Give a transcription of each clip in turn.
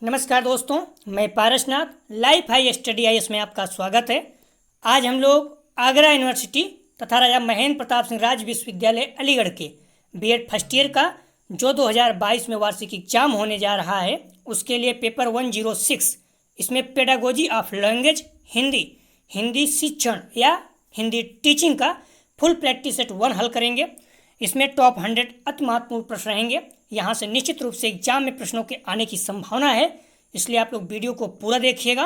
नमस्कार दोस्तों, मैं Parasnath life high study IAS में आपका स्वागत है। आज हम लोग आगरा यूनिवर्सिटी तथा राजा महेंद्र प्रताप सिंह राज्य विश्वविद्यालय अलीगढ़ के बीएड फर्स्ट ईयर का जो 2022 में वार्षिक एग्जाम होने जा रहा है उसके लिए पेपर 106 इसमें पेडागोजी ऑफ लैंग्वेज हिंदी शिक्षण या हिंदी टीचिंग का फुल प्रैक्टिस सेट 1 हल करेंगे। इसमें टॉप 100 अति महत्वपूर्ण प्रश्न रहेंगे। यहाँ से निश्चित रूप से एग्जाम में प्रश्नों के आने की संभावना है, इसलिए आप लोग वीडियो को पूरा देखिएगा।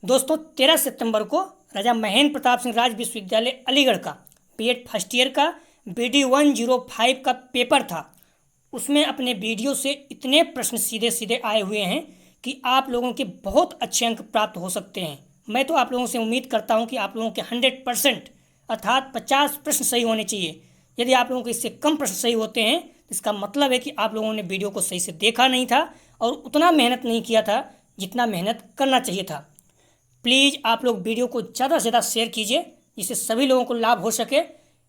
दोस्तों, 13 सितंबर को राजा महेंद्र प्रताप सिंह राज्य विश्वविद्यालय अलीगढ़ का बीएड फर्स्ट ईयर का BD 105 का पेपर था। उसमें अपने वीडियो से इतने प्रश्न सीधे सीधे आए हुए हैं कि आप लोगों के बहुत अच्छे अंक प्राप्त हो सकते हैं। मैं तो आप लोगों से उम्मीद करता हूं कि आप लोगों के 100% अर्थात 50 प्रश्न सही होने चाहिए। यदि आप लोगों के इससे कम प्रश्न सही होते हैं तो इसका मतलब है कि आप लोगों ने वीडियो को सही से देखा नहीं था और उतना मेहनत नहीं किया था जितना मेहनत करना चाहिए था। प्लीज़ आप लोग वीडियो को ज़्यादा से ज़्यादा शेयर कीजिए जिससे सभी लोगों को लाभ हो सके।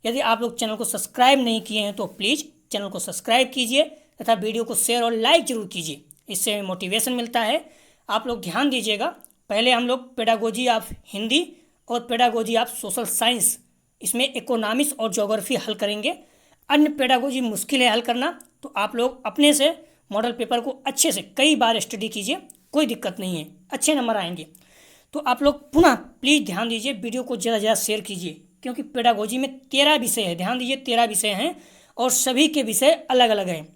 यदि आप लोग चैनल को सब्सक्राइब नहीं किए हैं तो प्लीज़ चैनल को सब्सक्राइब कीजिए तथा वीडियो को शेयर और लाइक जरूर कीजिए, इससे मोटिवेशन मिलता है। आप लोग ध्यान दीजिएगा, पहले हम लोग पेडागोजी ऑफ हिंदी और पेडागोजी ऑफ सोशल साइंस इसमें इकोनॉमिक्स और ज्योग्राफी हल करेंगे। अन्य पेडागोजी मुश्किल है हल करना, तो आप लोग अपने से मॉडल पेपर को अच्छे से कई बार स्टडी कीजिए, कोई दिक्कत नहीं है, अच्छे नंबर आएंगे। तो आप लोग पुनः प्लीज़ ध्यान दीजिए, वीडियो को ज़्यादा से ज़्यादा शेयर कीजिए क्योंकि पेडागोजी में 13 विषय है। ध्यान दीजिए, 13 विषय हैं और सभी के विषय अलग अलग हैं,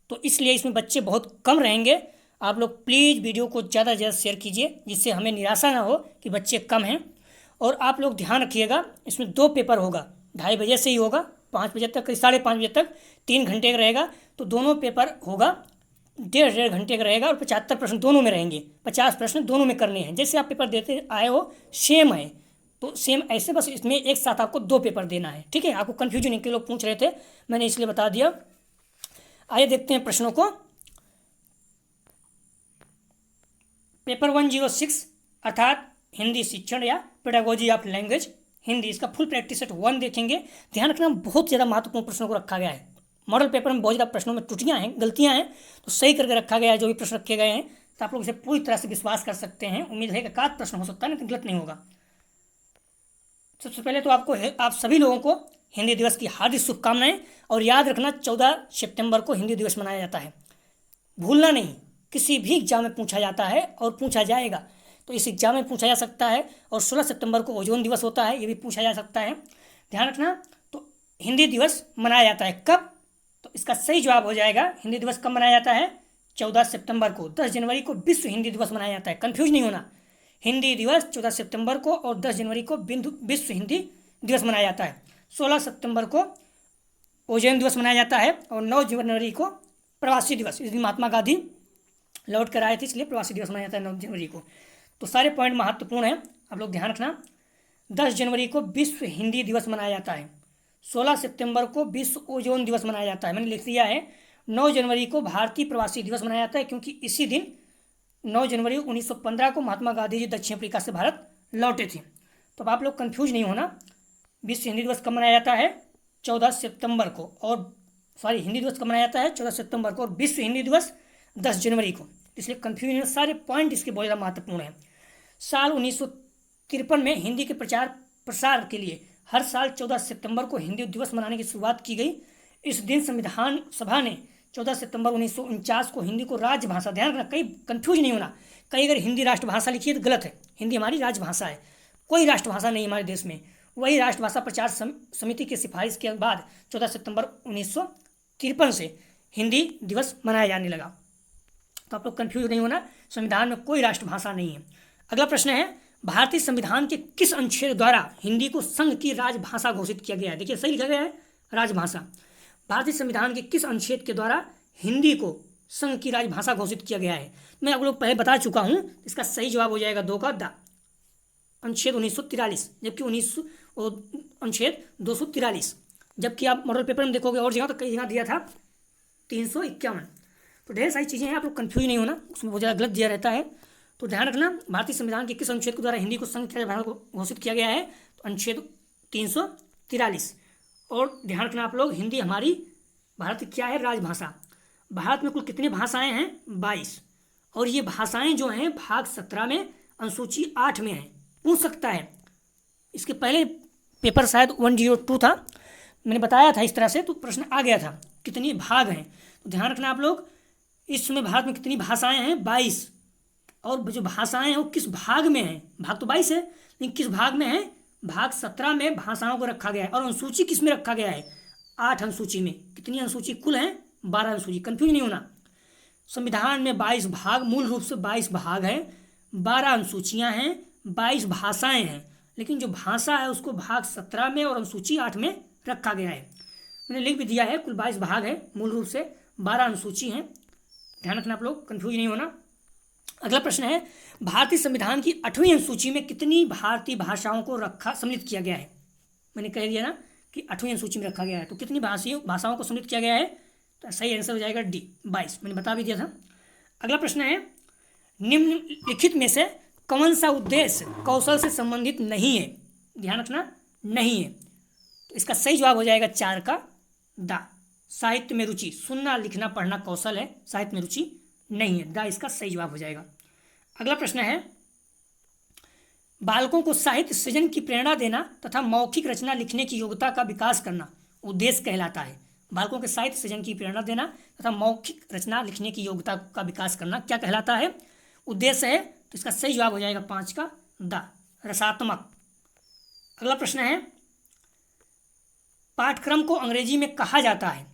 तो इसलिए इसमें बच्चे बहुत कम रहेंगे। आप लोग प्लीज़ वीडियो को ज़्यादा से ज़्यादा शेयर कीजिए जिससे हमें निराशा ना हो कि बच्चे कम हैं। और आप लोग ध्यान रखिएगा, इसमें 2 पेपर होगा, 2:30 बजे से ही होगा, 5 बजे तक, 5:30 बजे तक 3 घंटे का रहेगा। तो दोनों पेपर होगा 1.5 घंटे का रहेगा और 75 प्रश्न दोनों में रहेंगे। 50 प्रश्न दोनों में करने हैं, जैसे आप पेपर देते आए हो सेम है, तो सेम ऐसे बस इसमें एक साथ आपको 2 पेपर देना है। ठीक है, आपको कन्फ्यूजन इनके लोग पूछ रहे थे, मैंने इसलिए बता दिया। आइए देखते हैं प्रश्नों को। पेपर 106 अर्थात हिंदी शिक्षण या पेडागोजी ऑफ लैंग्वेज हिंदी, इसका फुल प्रैक्टिस सेट 1 देखेंगे। ध्यान रखना, बहुत ज़्यादा महत्वपूर्ण प्रश्नों को रखा गया है। मॉडल पेपर में बहुत ज़्यादा प्रश्नों में त्रुटियां हैं, गलतियां हैं, तो सही करके रखा गया है। जो भी प्रश्न रखे गए हैं तो आप लोग इसे पूरी तरह से विश्वास कर सकते हैं। उम्मीद है कि एकाध प्रश्न हो सकता है, नहीं तो गलत नहीं होगा। सबसे पहले तो आप सभी लोगों को हिंदी दिवस की हार्दिक शुभकामनाएं। और याद रखना, 14 सितंबर को हिंदी दिवस मनाया जाता है, भूलना नहीं। किसी भी एग्जाम में पूछा जाता है और पूछा जाएगा, तो इस एग्जाम में पूछा जा सकता है। और 16 सितंबर को ओजोन दिवस होता है, ये भी पूछा जा सकता है। ध्यान रखना, तो हिंदी दिवस मनाया जाता है कब, तो इसका सही जवाब हो जाएगा हिंदी दिवस कब मनाया जाता है, 14 सितंबर को। 10 जनवरी को विश्व हिंदी दिवस मनाया जाता है, कन्फ्यूज नहीं होना। हिंदी दिवस 14 सितंबर को और 10 जनवरी को विश्व हिंदी दिवस मनाया जाता है। 16 सितंबर को ओजोन दिवस मनाया जाता है और 9 जनवरी को प्रवासी दिवस, इस दिन महात्मा गांधी लौट कर आए थे, इसलिए प्रवासी दिवस मनाया जाता है 9 जनवरी को। तो सारे पॉइंट महत्वपूर्ण हैं, आप लोग ध्यान रखना। 10 जनवरी को विश्व हिंदी दिवस मनाया जाता है। 16 सितंबर को विश्व ओजोन दिवस मनाया जाता है, मैंने लिख दिया है। 9 जनवरी को भारतीय प्रवासी दिवस मनाया जाता है क्योंकि इसी दिन 9 जनवरी 1915 को महात्मा गांधी जी दक्षिण अफ्रीका से भारत लौटे थे। तो अब आप लोग कन्फ्यूज नहीं होना। विश्व हिंदी दिवस कब मनाया जाता है, 14 सितंबर को, और हिंदी दिवस कब मनाया जाता है, 14 सितंबर को, और विश्व हिंदी दिवस 10 जनवरी को। इसलिए कन्फ्यूजन, सारे पॉइंट इसके बहुत ज़्यादा महत्वपूर्ण हैं। साल 1953 में हिंदी के प्रचार प्रसार के लिए हर साल 14 सितंबर को हिंदी दिवस मनाने की शुरुआत की गई। इस दिन संविधान सभा ने 14 सितंबर 1949 को हिंदी को राजभाषा, ध्यान रखना, कहीं कन्फ्यूज नहीं होना। कहीं अगर हिंदी राष्ट्रभाषा लिखी है तो गलत है, हिंदी हमारी राजभाषा है, कोई राष्ट्रभाषा नहीं हमारे देश में। वही राष्ट्रभाषा प्रचार समिति की सिफारिश के बाद 14 सितंबर 1953 से हिंदी दिवस मनाया जाने लगा। तो आप लोग कन्फ्यूज नहीं होना, संविधान में कोई राष्ट्रभाषा नहीं है। अगला प्रश्न है, भारतीय संविधान के किस अनुच्छेद द्वारा हिंदी को संघ की राजभाषा घोषित किया गया है। देखिए, सही लिखा गया है राजभाषा। भारतीय संविधान के किस अनुच्छेद के द्वारा हिंदी को संघ की राजभाषा घोषित किया गया है। मैं आप लोग पहले बता चुका हूँ, इसका सही जवाब हो जाएगा 2 का द, अनुच्छेद 1943, जबकि अनुच्छेद 243। जबकि आप मॉडल पेपर में देखोगे और जगह तो कई जगह दिया था 351। तो ढेर सारी चीज़ें हैं, आप लोग कन्फ्यूज नहीं होना, उसमें बहुत ज़्यादा गलत दिया रहता है। तो ध्यान रखना, भारतीय संविधान के किस अनुच्छेद के द्वारा हिंदी को संघ की राजभाषा घोषित किया गया है, तो अनुच्छेद 343। और ध्यान रखना आप लोग, हिंदी हमारी भारत की क्या है, राजभाषा। भारत में कुल कितनी भाषाएं हैं, 22, और ये भाषाएं जो हैं भाग 17 में अनुसूची 8 में हैं। पूछ सकता है। इसके पहले पेपर शायद 102 था, मैंने बताया था इस तरह से, तो प्रश्न आ गया था कितनी भाग हैं। तो ध्यान रखना आप लोग, इस समय भारत में कितनी भाषाएं हैं? 22। और जो भाषाएं हैं वो किस भाग में हैं? भाग तो 22 है, लेकिन किस भाग में है? भाग 17 में भाषाओं को रखा गया है। और अनुसूची किस में रखा गया है? 8 अनुसूची में। कितनी अनुसूची कुल है? 12 अनुसूची। कंफ्यूज नहीं होना। संविधान में 22 भाग, मूल रूप से 22 भाग है, 12 अनुसूचियां हैं, 22 भाषाएं हैं, लेकिन जो भाषा है उसको भाग 17 में और अनुसूची 8 में रखा गया है। मैंने लिख भी दिया है, कुल 22 भाग है, मूल रूप से 12 अनुसूची हैं। ध्यान रखना आप लोग, कंफ्यूज नहीं होना। अगला प्रश्न है, भारतीय संविधान की 8वीं अनुसूची में कितनी भारतीय भाषाओं को सम्मिलित किया गया है? मैंने कह दिया ना कि 8वीं अनुसूची में रखा गया है, तो कितनी भाषाओं को सम्मिलित किया गया है? तो सही आंसर हो जाएगा डी, 22। मैंने बता भी दिया था। अगला प्रश्न है, निम्नलिखित में से कौन सा उद्देश्य कौशल से संबंधित नहीं है? ध्यान रखना, नहीं है। तो इसका सही जवाब हो जाएगा 4 का दा, साहित्य में रुचि। सुनना लिखना पढ़ना कौशल है, साहित्य में रुचि नहीं है। दा इसका सही जवाब हो जाएगा। अगला प्रश्न है, बालकों को साहित्य सृजन की प्रेरणा देना तथा मौखिक रचना लिखने की योग्यता का विकास करना उद्देश्य कहलाता है। बालकों के साहित्य सृजन की प्रेरणा देना तथा मौखिक रचना लिखने की योग्यता का विकास करना क्या कहलाता है? उद्देश्य है। तो इसका सही जवाब हो जाएगा 5 का दा, रसात्मक। अगला प्रश्न है, पाठ्यक्रम को अंग्रेजी में कहा जाता है?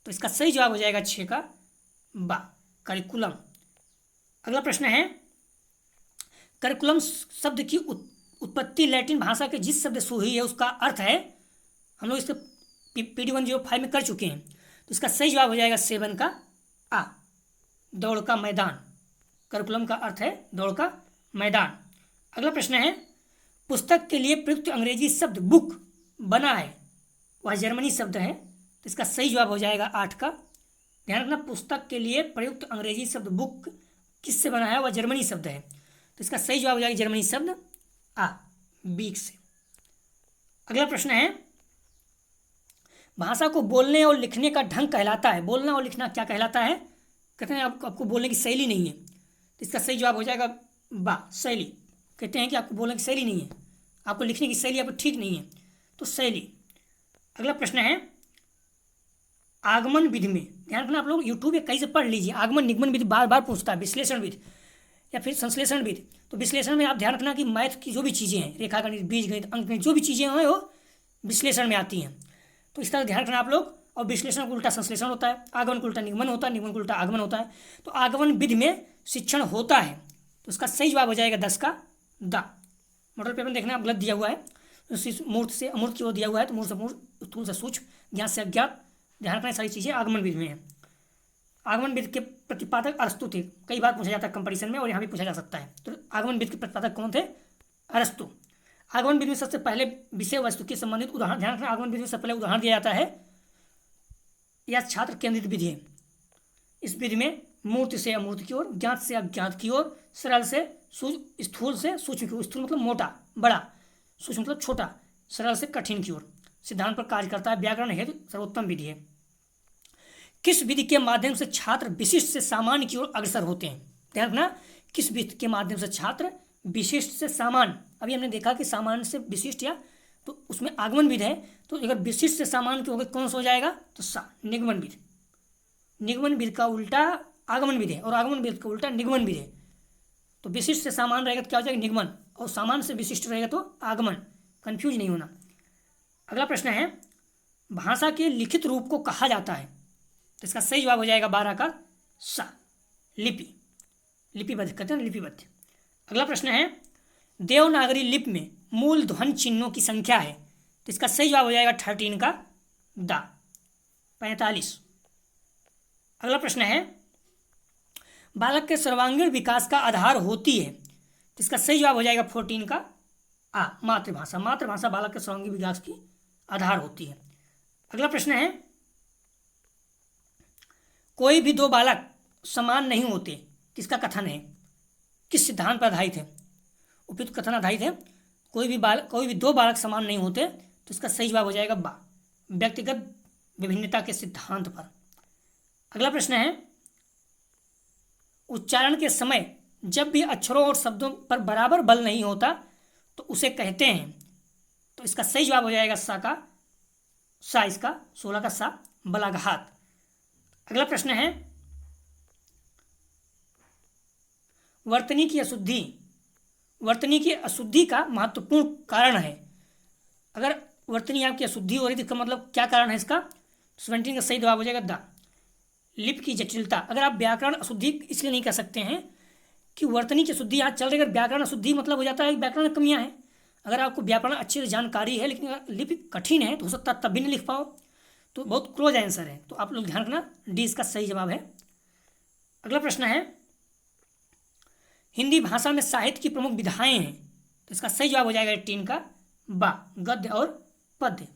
तो इसका सही जवाब हो जाएगा 6 का बा, करिकुलम। अगला प्रश्न है, करिकुलम शब्द की उत्पत्ति लैटिन भाषा के जिस शब्द से हुई है उसका अर्थ है? हम लोग इसके PD105 में कर चुके हैं। तो इसका सही जवाब हो जाएगा 7 का आ, दौड़ का मैदान। करिकुलम का अर्थ है दौड़ का मैदान। अगला प्रश्न है, पुस्तक के लिए प्रयुक्त अंग्रेजी शब्द बुक बना है, वह जर्मनी शब्द है। तो इसका सही जवाब हो जाएगा 8 का। ध्यान रखना, पुस्तक के लिए प्रयुक्त अंग्रेजी शब्द बुक किससे बना है? वह जर्मनी शब्द है। तो इसका सही जवाब हो जाएगा जर्मनी शब्द आ, बीक से। अगला प्रश्न है, भाषा को बोलने और लिखने का ढंग कहलाता है? बोलना और लिखना क्या कहलाता है? कहते हैं आपको बोलने की शैली नहीं है। तो इसका सही जवाब हो जाएगा बा, शैली। कहते हैं कि आपको बोलने की शैली नहीं है, आपको लिखने की शैली आपको ठीक नहीं है, तो शैली। अगला प्रश्न है, आगमन विधि में, ध्यान रखना आप लोग, यूट्यूब या कहीं से पढ़ लीजिए, आगमन निगमन विधि बार बार पूछता है, विश्लेषण विधि या फिर संश्लेषण विधि। तो विश्लेषण में आप ध्यान रखना कि मैथ की जो भी चीज़ें हैं, रेखागणित, बीजगणित, अंकगणित, जो भी चीज़ें हैं वो विश्लेषण में आती हैं। तो इस तरह ध्यान रखना आप लोग। और विश्लेषण को उल्टा संश्लेषण होता है, आगमन को उल्टा निगमन होता है, निगमन को उल्टा आगमन होता है। तो आगमन विधि में शिक्षण होता है, तो उसका सही जवाब हो जाएगा 10 का दा। मॉडल पेपर में देखना, गलत दिया हुआ है, मूर्त से अमूर्त की ओर दिया हुआ है, तो मूर्त से मूर्त, स्थूल से सूक्ष्म, ज्ञात से अज्ञात। ध्यान रखना सारी चीज़ें आगमन विधि में है। आगमन विधि के प्रतिपादक अरस्तु थे, कई बार पूछा जाता है कंपटीशन में, और यहाँ भी पूछा जा सकता है। तो आगमन विधि के प्रतिपादक कौन थे? अरस्तु। आगमन विधि में सबसे पहले विषय वस्तु के संबंधित उदाहरण, ध्यान रखना, आगमन विधि में सबसे पहले उदाहरण दिया जाता है, यह छात्र केंद्रित विधि है। इस विधि में मूर्त से अमूर्त की ओर, ज्ञात से अज्ञात की ओर, सरल से स्थूल से सूक्ष्म की ओर, स्थूल मतलब मोटा बड़ा, सूक्ष्म मतलब छोटा, सरल से कठिन की ओर सिद्धांत पर कार्य करता है। व्याकरण हेतु सर्वोत्तम विधि है। किस विधि के माध्यम से छात्र विशिष्ट से सामान्य की ओर अग्रसर होते हैं? ध्यान रखना, किस विधि के माध्यम से छात्र विशिष्ट से सामान्य, अभी हमने देखा कि सामान्य से विशिष्ट, या तो उसमें आगमन विधि है, तो अगर विशिष्ट से सामान्य की होगा कौन सा हो जाएगा? तो निगमन विधि। निगमन विधि का उल्टा आगमन विधि है, और आगमन विधि का उल्टा निगमन विधि है। तो विशिष्ट से सामान्य रहेगा तो क्या हो जाएगा? निगमन, और सामान्य से विशिष्ट रहेगा तो आगमन। कंफ्यूज नहीं होना। अगला प्रश्न है, भाषा के लिखित रूप को कहा जाता है? तो इसका सही जवाब हो जाएगा 12 का सा, लिपि। लिपिबद्ध कहते हैं, लिपिबद्ध। अगला प्रश्न है, देवनागरी लिपि में मूल ध्वनि चिन्हों की संख्या है? तो इसका सही जवाब हो जाएगा 13 का दा, 45। अगला प्रश्न है, बालक के सर्वांगीण विकास का आधार होती है? तो इसका सही जवाब हो जाएगा 14 का आ, मातृभाषा। मातृभाषा बालक के सर्वांगीण विकास की आधार होती है। अगला प्रश्न है, कोई भी दो बालक समान नहीं होते, किसका कथन है? किस सिद्धांत पर आधारित है? उपयुक्त कथन आधारित है। कोई भी दो बालक समान नहीं होते, तो इसका सही जवाब हो जाएगा बा, व्यक्तिगत विभिन्नता के सिद्धांत पर। अगला प्रश्न है, उच्चारण के समय जब भी अक्षरों और शब्दों पर बराबर बल नहीं होता तो उसे कहते हैं। तो इसका सही जवाब हो जाएगा सा का सा, इसका 16 का सा बलाघात। अगला प्रश्न है वर्तनी की अशुद्धि। वर्तनी की अशुद्धि का महत्वपूर्ण कारण है। अगर वर्तनी आपकी अशुद्धि हो रही तो इसका मतलब क्या कारण है इसका? 17 का सही जवाब हो जाएगा द। लिप की जटिलता। अगर आप व्याकरण अशुद्धि इसलिए नहीं कह सकते हैं कि वर्तनी की अशुद्धि यहाँ चल रही है, अगर व्याकरण अशुद्धि मतलब हो जाता है व्याकरण में कमियां हैं। अगर आपको व्याकरण अच्छे से जानकारी है लेकिन अगर लिपि कठिन है तो हो सकता है तब भी नहीं लिख पाओ। तो बहुत क्लोज आंसर है, तो आप लोग ध्यान रखना, डी इसका सही जवाब है। अगला प्रश्न है हिंदी भाषा में साहित्य की प्रमुख विधाएं हैं। तो इसका सही जवाब हो जाएगा 18 का बा, गद्य और पद्य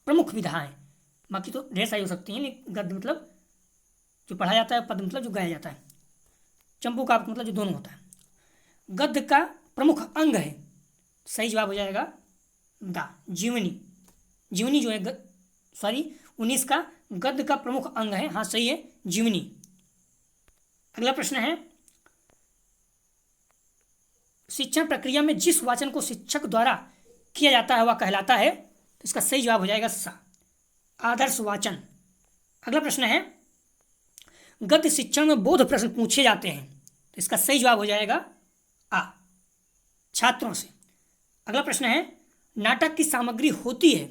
प्रमुख विधाएं। बाकी तो ढेर सारी हो सकती हैं, लेकिन गद्य मतलब जो पढ़ा जाता है, पद्य मतलब जो गाया जाता है, चंपू का मतलब जो दोनों होता है। गद्य का प्रमुख अंग है, सही जवाब हो जाएगा दा, जीवनी। जीवनी जो है सॉरी 19 का गद्य का प्रमुख अंग है, हाँ सही है जीवनी। अगला प्रश्न है शिक्षण प्रक्रिया में जिस वाचन को शिक्षक द्वारा किया जाता है वह कहलाता है। तो इसका सही जवाब हो जाएगा सा, आदर्श वाचन। अगला प्रश्न है गद्य शिक्षण में बोध प्रश्न पूछे जाते हैं। तो इसका सही जवाब हो जाएगा आ, छात्रों से। अगला प्रश्न है नाटक की सामग्री होती है।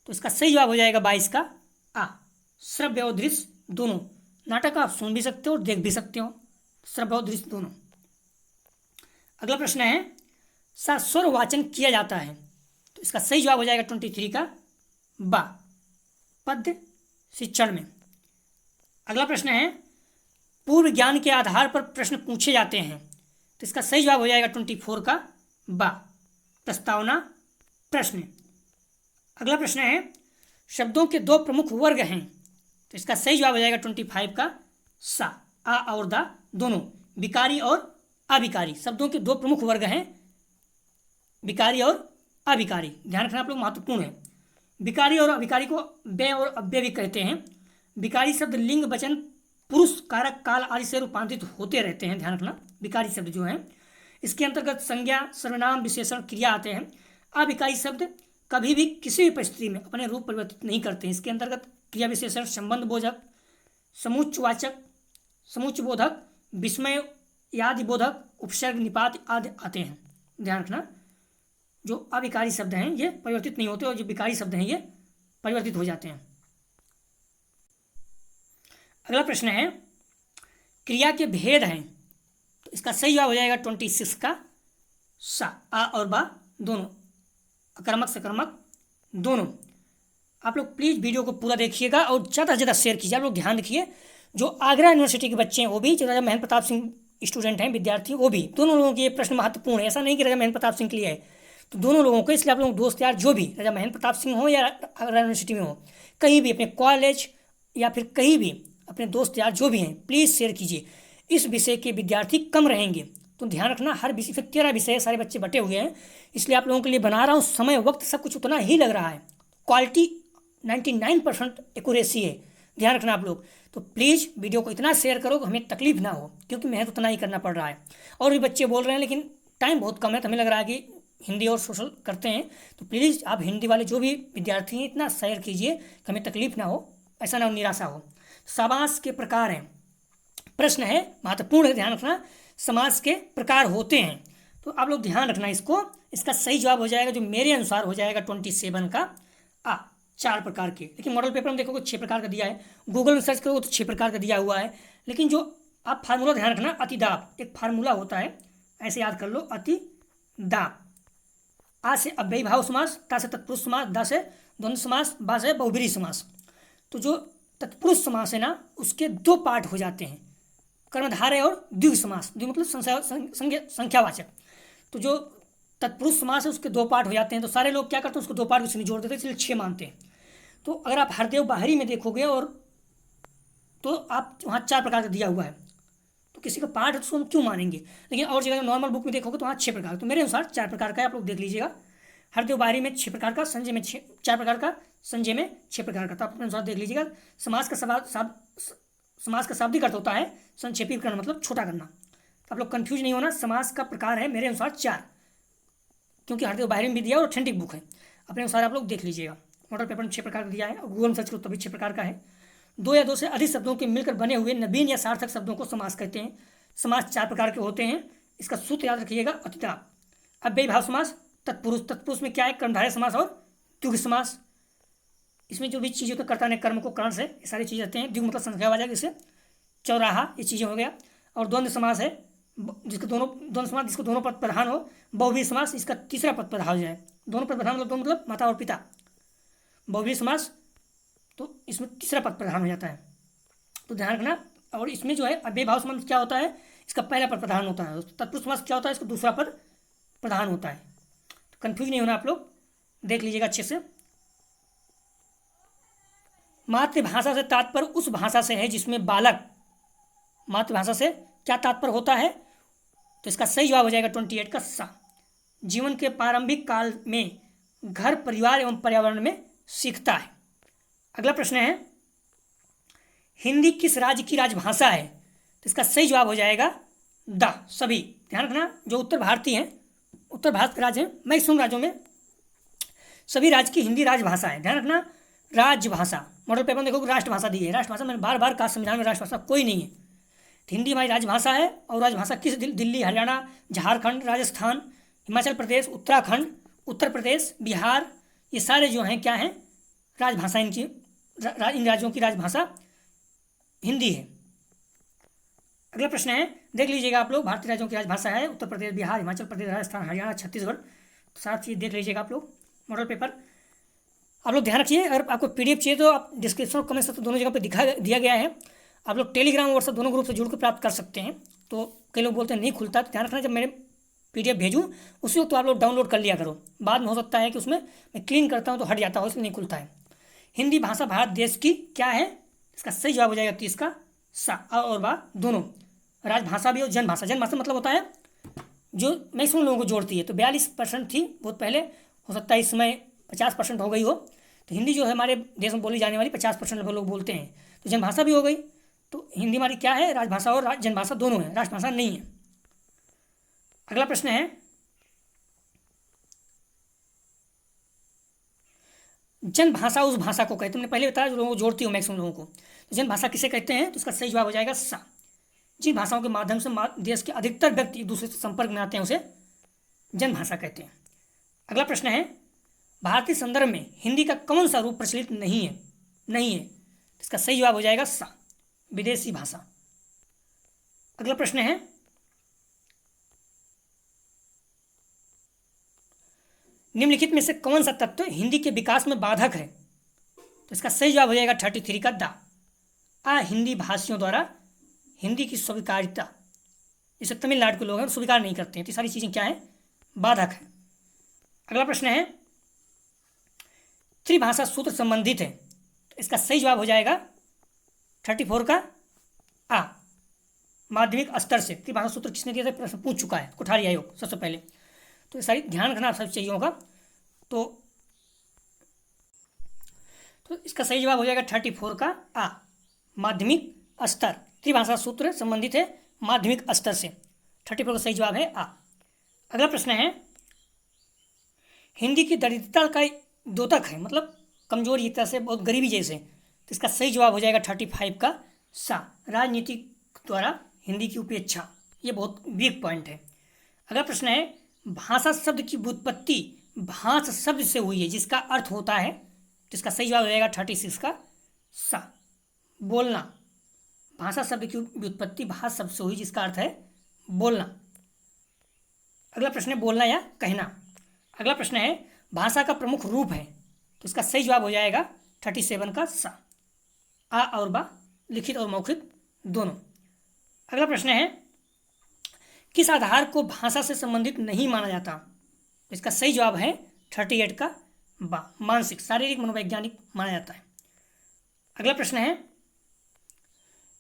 तो इसका सही जवाब हो जाएगा 22 का आ, श्रव्य और दृश्य दोनों। नाटक आप सुन भी सकते हो और देख भी सकते हो, श्रव्य और दृश्य दोनों। अगला प्रश्न है स्वर वाचन किया जाता है। तो इसका सही जवाब हो जाएगा 23 का बा, पद्य शिक्षण में। अगला प्रश्न है पूर्व ज्ञान के आधार पर प्रश्न पूछे जाते हैं। तो इसका सही जवाब हो जाएगा 24 का बा, प्रस्तावना प्रश्न। अगला प्रश्न है शब्दों के दो प्रमुख वर्ग हैं। तो इसका सही जवाब हो जाएगा 25 का सा, आ और दा दोनों, विकारी और अविकारी। शब्दों के दो प्रमुख वर्ग हैं, विकारी और अविकारी। ध्यान रखना आप लोग, महत्वपूर्ण है। विकारी और अविकारी को व्यय और अव्यय भी कहते हैं। विकारी शब्द लिंग वचन पुरुष कारक काल आदि से रूपांतरित होते रहते हैं, ध्यान रखना। विकारी शब्द जो है इसके अंतर्गत संज्ञा सर्वनाम विशेषण क्रिया आते हैं। अविकारी शब्द कभी भी किसी भी परिस्थिति में अपने रूप परिवर्तित नहीं करते हैं। इसके अंतर्गत क्रिया विशेषण संबंध बोधक, समुच्चवाचक, समुच्चबोधक, विस्मय यादि बोधक, उपसर्ग निपात आदि आते हैं। ध्यान रखना जो अविकारी शब्द हैं ये परिवर्तित नहीं होते और जो विकारी शब्द हैं ये परिवर्तित हो जाते हैं। अगला प्रश्न है क्रिया के भेद हैं। तो इसका सही जवाब हो जाएगा 26 का सा, आ और बा दोनों, अकर्मक सकर्मक दोनों। आप लोग प्लीज़ वीडियो को पूरा देखिएगा और ज़्यादा से ज़्यादा शेयर कीजिए। आप लोग ध्यान रखिए जो आगरा यूनिवर्सिटी के बच्चे हैं वो भी, जो राजा महेंद्र प्रताप सिंह स्टूडेंट हैं विद्यार्थी, वो भी, दोनों लोगों के ये प्रश्न महत्वपूर्ण है। ऐसा नहीं कि राजा महेंद्र प्रताप सिंह के लिए है, तो दोनों लोगों को। इसलिए आप लोग दोस्त यार जो भी राजा महेंद्र प्रताप सिंह हो या आगरा यूनिवर्सिटी में हो, कहीं भी अपने कॉलेज या फिर कहीं भी अपने दोस्त यार जो भी हैं प्लीज़ शेयर कीजिए। इस विषय के विद्यार्थी कम रहेंगे तो ध्यान रखना, हर विषय 13 विषय सारे बच्चे बटे हुए हैं, इसलिए आप लोगों के लिए बना रहा हूँ। समय वक्त सब कुछ उतना ही लग रहा है, क्वालिटी 99% एक्यूरेसी है, ध्यान रखना आप लोग। तो प्लीज़ वीडियो को इतना शेयर करो कि हमें तकलीफ ना हो, क्योंकि मेहनत उतना ही करना पड़ रहा है। और भी बच्चे बोल रहे हैं लेकिन टाइम बहुत कम है, तो हमें लग रहा है कि हिंदी और सोशल करते हैं, तो प्लीज़ आप हिंदी वाले जो भी विद्यार्थी हैं इतना शेयर कीजिए कि हमें तकलीफ ना हो, ऐसा ना हो निराशा हो। समास के प्रकार हैं, प्रश्न है महत्वपूर्ण है, ध्यान रखना। समास के प्रकार होते हैं, तो आप लोग ध्यान रखना इसको। इसका सही जवाब हो जाएगा जो मेरे अनुसार हो जाएगा 27 का आ, 4 प्रकार के। लेकिन मॉडल पेपर में देखोगे 6 प्रकार का दिया है, गूगल में सर्च करोगे तो 6 प्रकार का दिया हुआ है। लेकिन जो आप फार्मूला ध्यान रखना, अतिदाप एक फार्मूला होता है, ऐसे याद कर लो, अतिदाप। आ से अव्ययी भाव समास, ता से तत्पुरुष समास, दा से द्वंद्व समास, बा से बहुब्रीहि समास। तो जो तत्पुरुष समास है ना उसके 2 पार्ट हो जाते हैं, कर्मधारय और द्विगु समास। द्विगु मतलब संख्यावाचक। तो जो तत्पुरुष समास है उसके 2 पार्ट हो जाते हैं। तो सारे लोग क्या करते हैं उसको 2 पार्ट में जोड़ देते हैं, इसलिए 6 मानते हैं। तो अगर आप हरदेव बाहरी में देखोगे और तो आप वहाँ 4 प्रकार का दिया हुआ है, तो किसी का पार्ट है तो उसको हम क्यों मानेंगे। लेकिन और जगह नॉर्मल बुक में देखोगे तो वहाँ 6 प्रकार। तो मेरे अनुसार 4 प्रकार का है, आप लोग देख लीजिएगा। हरदेव बाहरी में 6 प्रकार का, संजय में 4 प्रकार का, संजय में 6 प्रकार का। तो आप अपने अनुसार देख लीजिएगा। समास का समास का शाब्दिक अर्थ होता है संक्षेपीकरण, मतलब छोटा करना। तो आप लोग कंफ्यूज नहीं होना, समास का प्रकार है मेरे अनुसार 4, क्योंकि हरदेव बाहरी में भी दिया और ऑथेंटिक बुक है, अपने अनुसार आप लोग देख लीजिएगा। मॉडल पेपर में 6 प्रकार का दिया है और गूगल में सर्च करो तभी 6 प्रकार का है। 2 या 2 से अधिक शब्दों के मिलकर बने हुए नवीन या सार्थक शब्दों को समास कहते हैं। समास 4 प्रकार के होते हैं, इसका सूत्र याद रखिएगा अतिता। अव्ययीभाव समास, तत्पुरुष, तत्पुरुष में क्या है, कर्मधारय समास और द्विगु समास। इसमें जो भी चीज़ें कर्ता ने कर्म को कर्ण से, ये सारी चीज़ें रहते हैं। द्विगु मतलब संख्या आ जाएगी, इससे चौराहा, ये चीज़ें हो गया। और द्वंद्व समास है जिसके दोनों, द्वंद्व समास जिसको दोनों पद प्रधान हो। बहुव्रीहि समास, इसका तीसरा पद प्रधान हो जाए। दोनों पद प्रधान मतलब माता और पिता। बहुव्रीहि समास तो इसमें तीसरा पद प्रधान हो जाता है, तो ध्यान रखना। और इसमें जो है अव्ययीभाव समास क्या होता है, इसका पहला पद प्रधान होता है। तत्पुरुष समास क्या होता है, इसका दूसरा पद प्रधान होता है। तो कंफ्यूज नहीं होना, आप लोग देख लीजिएगा अच्छे से। मातृभाषा से तात्पर्य उस भाषा से है जिसमें बालक, मातृभाषा से क्या तात्पर्य होता है, तो इसका सही जवाब हो जाएगा 28 का सा। जीवन के प्रारंभिक काल में घर, परिवार एवं पर्यावरण में सीखता है। अगला प्रश्न है, हिंदी किस राज्य की राजभाषा है, तो इसका सही जवाब हो जाएगा द सभी। ध्यान रखना, जो उत्तर भारतीय हैं, उत्तर भारत के राज्य हैं, मैक्सिमम राज्यों में सभी राज्य की हिंदी राजभाषा है। ध्यान रखना, राजभाषा। मॉडल पेपर में देखो राष्ट्रभाषा दी है, राष्ट्रभाषा मैंने बार बार कहा संविधान में राष्ट्रभाषा कोई नहीं है। तो हिंदी हमारी राजभाषा है। और राजभाषा किस, दिल्ली, हरियाणा, झारखंड, राजस्थान, हिमाचल प्रदेश, उत्तराखंड, उत्तर प्रदेश, बिहार, ये सारे जो हैं क्या हैं, राजभाषा इनकी, इन राज्यों की राजभाषा हिंदी है। अगला प्रश्न है, देख लीजिएगा आप लोग, भारतीय राज्यों की राजभाषा है उत्तर प्रदेश, बिहार, हिमाचल प्रदेश, राजस्थान, हरियाणा, छत्तीसगढ़। तो सारा चीज़ देख लीजिएगा आप लोग। मॉडल पेपर आप लोग ध्यान रखिए। अगर आपको PDF चाहिए तो आप डिस्क्रिप्शन और कमेंट सेक्शन दोनों जगह पे दिया गया है। आप लोग टेलीग्राम और व्हाट्सएप दोनों ग्रुप से जुड़ कर प्राप्त कर सकते हैं। तो कई लोग बोलते हैं नहीं खुलता, तो ध्यान रखना, जब मैंने PDF भेजूँ उसी वक्त तो आप लोग डाउनलोड कर लिया करो। बाद में हो सकता है कि उसमें मैं क्लीन करता हूँ तो हट जाता हो, इसलिए नहीं खुलता है। हिंदी भाषा भारत देश की क्या है, इसका सही जवाब हो जाएगा 30 का सा। और बा दोनों राजभाषा भी और जनभाषा। जनभाषा मतलब होता है जो मैक्सिमम लोगों को जोड़ती है। तो 42% थी बहुत पहले, हो सकता है इस समय 50% हो गई हो। तो हिंदी जो है हमारे देश में बोली जाने वाली 50% लोग बोलते हैं। तो जनभाषा भी हो गई। तो हिंदी हमारी क्या है, राजभाषा और जनभाषा दोनों है, राष्ट्रभाषा नहीं है। अगला प्रश्न है, जनभाषा उस भाषा को कहते हैं, तुमने पहले बताया जो लोगों को जोड़ती हो मैक्सिमम लोगों को। तो जनभाषा किसे कहते हैं, तो इसका सही जवाब हो जाएगा सा। जिन भाषाओं के माध्यम से देश के अधिकतर व्यक्ति एक दूसरे से संपर्क में आते हैं उसे जनभाषा कहते हैं। अगला प्रश्न है, भारतीय संदर्भ में हिंदी का कौन सा रूप प्रचलित नहीं है, तो इसका सही जवाब हो जाएगा सा, विदेशी भाषा। अगला प्रश्न है, निम्नलिखित में से कौन सा तत्व हिंदी के विकास में बाधक है, तो इसका सही जवाब हो जाएगा 33 का दा। हिंदी भाषियों द्वारा हिंदी की स्वीकार्यता, इसे तमिलनाडु के लोग हैं स्वीकार नहीं करते हैं। तो ये सारी चीज़ें क्या है, बाधक है। अगला प्रश्न है, त्रिभाषा सूत्र संबंधित है, तो इसका सही जवाब हो जाएगा 34 का आ, माध्यमिक स्तर से। त्रिभाषा सूत्र किसने दिया था, प्रश्न पूछ चुका है कोठारी आयोग सबसे पहले। तो सारी ध्यान रखना सब चीज़ों का। तो इसका सही जवाब हो जाएगा 34 का आ, माध्यमिक स्तर। त्रिभाषा सूत्र संबंधित है माध्यमिक स्तर से। 34 का सही जवाब है आ। अगला प्रश्न है, हिंदी की दरिद्रता का द्योतक है, मतलब कमजोरी तरह से, बहुत गरीबी जैसे। तो इसका सही जवाब हो जाएगा 35 का सा, राजनीति द्वारा हिंदी की उपेक्षा। ये बहुत वीक पॉइंट है। अगला प्रश्न है, भाषा शब्द की व्युत्पत्ति भाष शब्द से हुई है जिसका अर्थ होता है, तो इसका सही जवाब हो जाएगा 36 का सा, बोलना। भाषा शब्द की व्युत्पत्ति भाष शब्द से हुई जिसका अर्थ है बोलना। अगला प्रश्न है, बोलना या कहना। अगला प्रश्न है, भाषा का प्रमुख रूप है, तो इसका सही जवाब हो जाएगा 37 का सा, आ और बा, लिखित और मौखिक दोनों। अगला प्रश्न है, किस आधार को भाषा से संबंधित नहीं माना जाता, तो इसका सही जवाब है 38 का बा, मानसिक शारीरिक मनोवैज्ञानिक माना जाता है। अगला प्रश्न है,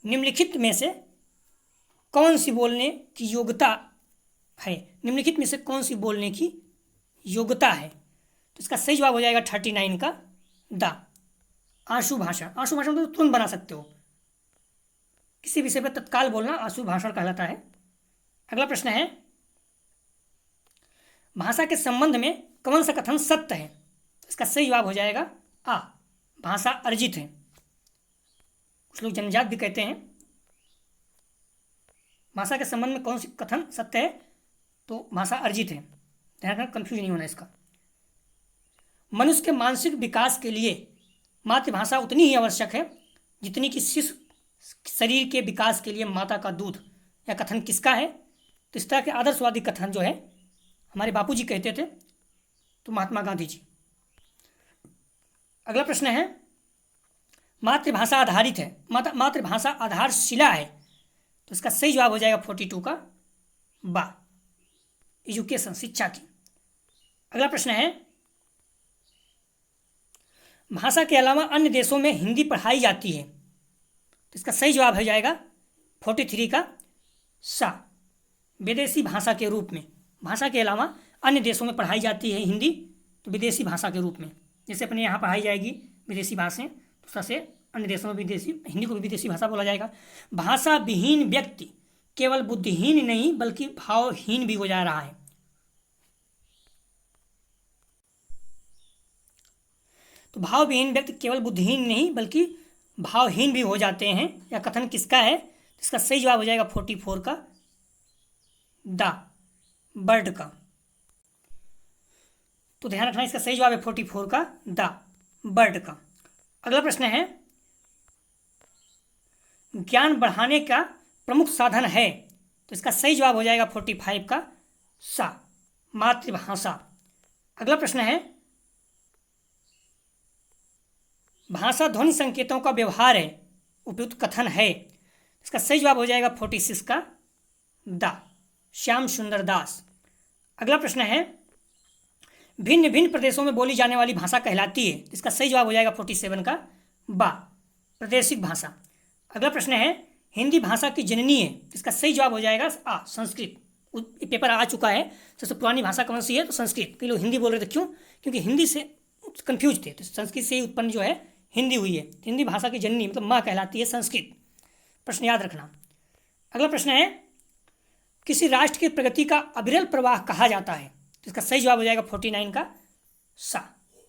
निम्नलिखित में से कौन सी बोलने की योग्यता है, निम्नलिखित में से कौन सी बोलने की योग्यता है, तो इसका सही जवाब हो जाएगा 39 का दा, आशु भाषा। आशु भाषा मतलब तुरंत बना सकते हो, किसी विषय पर तत्काल बोलना आशु भाषण कहलाता है। अगला प्रश्न है, भाषा के संबंध में कौन सा कथन सत्य है? इसका सही जवाब हो जाएगा आ, भाषा अर्जित है। कुछ लोग जन्मजात भी कहते हैं। भाषा के संबंध में कौन सी कथन सत्य है? तो भाषा अर्जित है। ध्यान रखना, कंफ्यूज नहीं होना इसका। मनुष्य के मानसिक विकास के लिए मातृभाषा उतनी ही आवश्यक है जितनी कि शिशु शरीर के विकास के लिए माता का दूध। यह कथन किसका है? तो इस तरह के आदर्शवादी कथन जो है हमारे बापूजी कहते थे, तो महात्मा गांधी जी। अगला प्रश्न है, मातृभाषा आधारित है, मातृभाषा आधारशिला है, तो इसका सही जवाब हो जाएगा 42 का बा, एजुकेशन, शिक्षा की। अगला प्रश्न है, भाषा के अलावा अन्य देशों में हिंदी पढ़ाई जाती है, तो इसका सही जवाब हो जाएगा 43 का सा, विदेशी भाषा के रूप में। भाषा के अलावा अन्य देशों में पढ़ाई जाती है हिंदी, तो विदेशी भाषा के रूप में। जैसे अपने यहाँ पढ़ाई जाएगी विदेशी भाषाएं, तो सबसे अन्य देशों में विदेशी, हिंदी को भी विदेशी भाषा बोला जाएगा। भाषा विहीन व्यक्ति केवल बुद्धिहीन नहीं बल्कि भावहीन भी हो जा रहा है। तो भावविहीन व्यक्ति केवल बुद्धिहीन नहीं बल्कि भावहीन भी हो जाते हैं। यह कथन किसका है? इसका सही जवाब हो जाएगा 44 का द बर्ड का। तो ध्यान रखना, इसका सही जवाब है 44 का द बर्ड का। अगला प्रश्न है, ज्ञान बढ़ाने का प्रमुख साधन है, तो इसका सही जवाब हो जाएगा 45 का सा, मातृभाषा। अगला प्रश्न है, भाषा ध्वनि संकेतों का व्यवहार है, उपयुक्त कथन है, इसका सही जवाब हो जाएगा 46 का द, श्याम सुंदर दास। अगला प्रश्न है, भिन्न भिन्न प्रदेशों में बोली जाने वाली भाषा कहलाती है, इसका सही जवाब हो जाएगा 47 का बा, प्रादेशिक भाषा। अगला प्रश्न है, हिंदी भाषा की जननी है, इसका सही जवाब हो जाएगा आ, संस्कृत। पेपर आ चुका है, सबसे पुरानी भाषा कौन सी है? तो संस्कृत। कई लोग हिंदी बोल रहे थे, क्यों? क्योंकि हिंदी से कंफ्यूज थे, तो संस्कृत से ही उत्पन्न जो है हिंदी हुई है। हिंदी भाषा की जननी मतलब माँ कहलाती है संस्कृत। प्रश्न याद रखना। अगला प्रश्न है, किसी राष्ट्र की प्रगति का अविरल प्रवाह कहा जाता है, तो इसका सही जवाब हो जाएगा 49 का सा,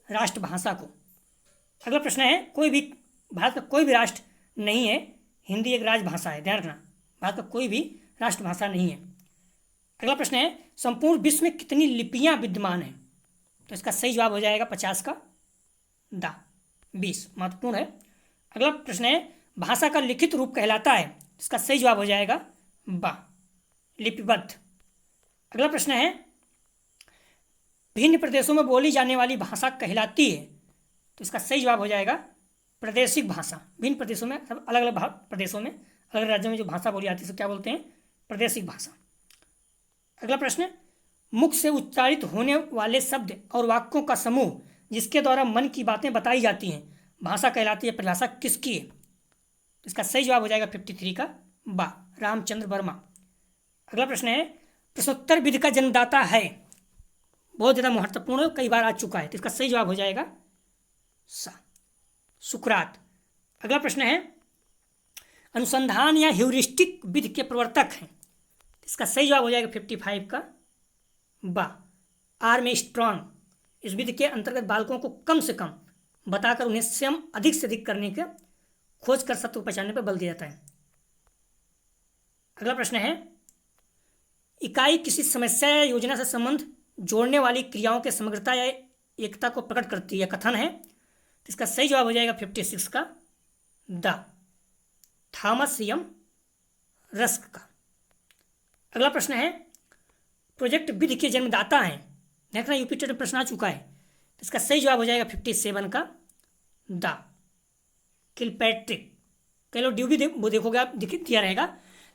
राष्ट्रभाषा को। अगला प्रश्न है, कोई भी भारत का कोई भी राष्ट्र नहीं है, हिंदी एक राजभाषा है। ध्यान रखना, भारत का कोई भी राष्ट्रभाषा नहीं है। अगला प्रश्न है, संपूर्ण विश्व में कितनी लिपियां विद्यमान हैं, तो इसका सही जवाब हो जाएगा 50 का दा, 20, महत्वपूर्ण है। अगला प्रश्न है, भाषा का लिखित रूप कहलाता है, इसका सही जवाब हो जाएगा बा, लिपिबद्ध। अगला प्रश्न है, भिन्न प्रदेशों में बोली जाने वाली भाषा कहलाती है, तो इसका सही जवाब हो जाएगा प्रादेशिक भाषा। भिन्न प्रदेशों में, अलग अलग प्रदेशों में, अलग अलग राज्यों में जो भाषा बोली जाती है, क्या बोलते हैं? प्रादेशिक भाषा। अगला प्रश्न, मुख से उच्चारित होने वाले शब्द और वाक्यों का समूह जिसके द्वारा मन की बातें बताई जाती हैं, भाषा कहलाती है, परिभाषा किसकी है? इसका सही जवाब हो जाएगा 53 का बा, रामचंद्र वर्मा। अगला प्रश्न है, प्रश्नोत्तर विधि का जन्मदाता है, बहुत ज़्यादा महत्वपूर्ण, कई बार आ चुका है, तो इसका सही जवाब हो जाएगा सा, सुकरात। अगला प्रश्न है, अनुसंधान या ह्यूरिस्टिक विधि के प्रवर्तक हैं, इसका सही जवाब हो जाएगा 55 का बा, आर्मस्ट्रॉन्ग। इस विधि के अंतर्गत बालकों को कम से कम बताकर उन्हें स्वयं अधिक से अधिक करने के खोज कर सत्य को पहचानने पर बल दिया जाता है। अगला प्रश्न है, इकाई किसी समस्या या योजना से संबंध जोड़ने वाली क्रियाओं के समग्रता या एकता को प्रकट करती है, कथन है, तो इसका सही जवाब हो जाएगा 56 का द, थॉमस यम रस्क का। अगला प्रश्न है, प्रोजेक्ट विधि के जन्मदाता हैं, देखना यूपी टेट में प्रश्न आ चुका है, तो इसका सही जवाब हो जाएगा 57 का द, किलपैट्रिक। कई लोग ड्यूबी देखोगे आप दिया रहेगा,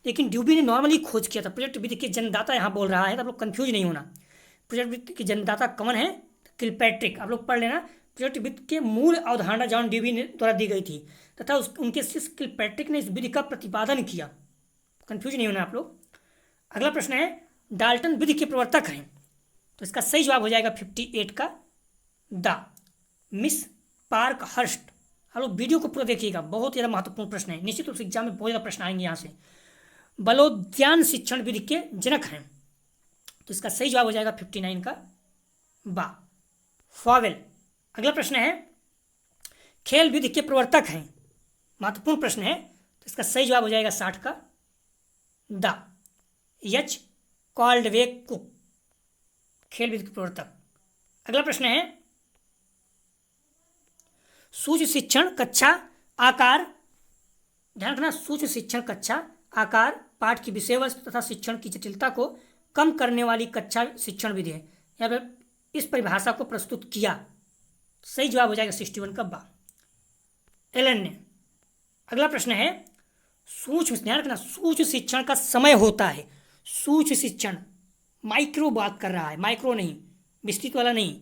लेकिन ड्यूबी ने नॉर्मली खोज किया था। प्रोजेक्ट विधि के जन्मदाता यहाँ बोल रहा है, तो आप लोग कंफ्यूज नहीं होना। प्रोजेक्ट विधि के जन्मदाता कौन है? किलपैट्रिक। आप लोग पढ़ लेना, प्रोजेक्ट विधि के मूल अवधारणा जॉन ड्यूबी ने द्वारा दी गई थी तथा उनके शिष्य किलपैट्रिक ने इस विधि का प्रतिपादन किया। कंफ्यूज नहीं होना आप लोग। अगला प्रश्न है, डाल्टन विधि के प्रवर्तक हैं, तो इसका सही जवाब हो जाएगा 58 का द, मिस पार्क हर्स्ट। आप लोग वीडियो को पूरा देखिएगा, बहुत ज़्यादा महत्वपूर्ण प्रश्न है, निश्चित रूप से एग्जाम में बहुत ज़्यादा प्रश्न आएंगे यहाँ से। बलोद्यान शिक्षण विधि के जनक हैं, तो इसका सही जवाब हो जाएगा 59 का बा, फॉवेल। अगला प्रश्न है खेल विधि के प्रवर्तक हैं, महत्वपूर्ण प्रश्न है, तो इसका सही जवाब हो जाएगा 60 का द, एच कॉल्डवे कुक, खेल विधि के प्रवर्तक। अगला प्रश्न है सूक्ष्म शिक्षण कक्षा आकार, ध्यान रखना, सूक्ष्म शिक्षण कक्षा आकार पाठ की विषय वस्तु तथा शिक्षण की जटिलता को कम करने वाली कक्षा शिक्षण विधि है। यहाँ पर इस परिभाषा को प्रस्तुत किया, सही जवाब हो जाएगा 61 का बा, एलन ने। अगला प्रश्न है सूक्ष्म, ध्यान रखना, सूक्ष्म शिक्षण का समय होता है, सूक्ष्म शिक्षण, माइक्रो बात कर रहा है, माइक्रो नहीं, विस्तृत वाला नहीं,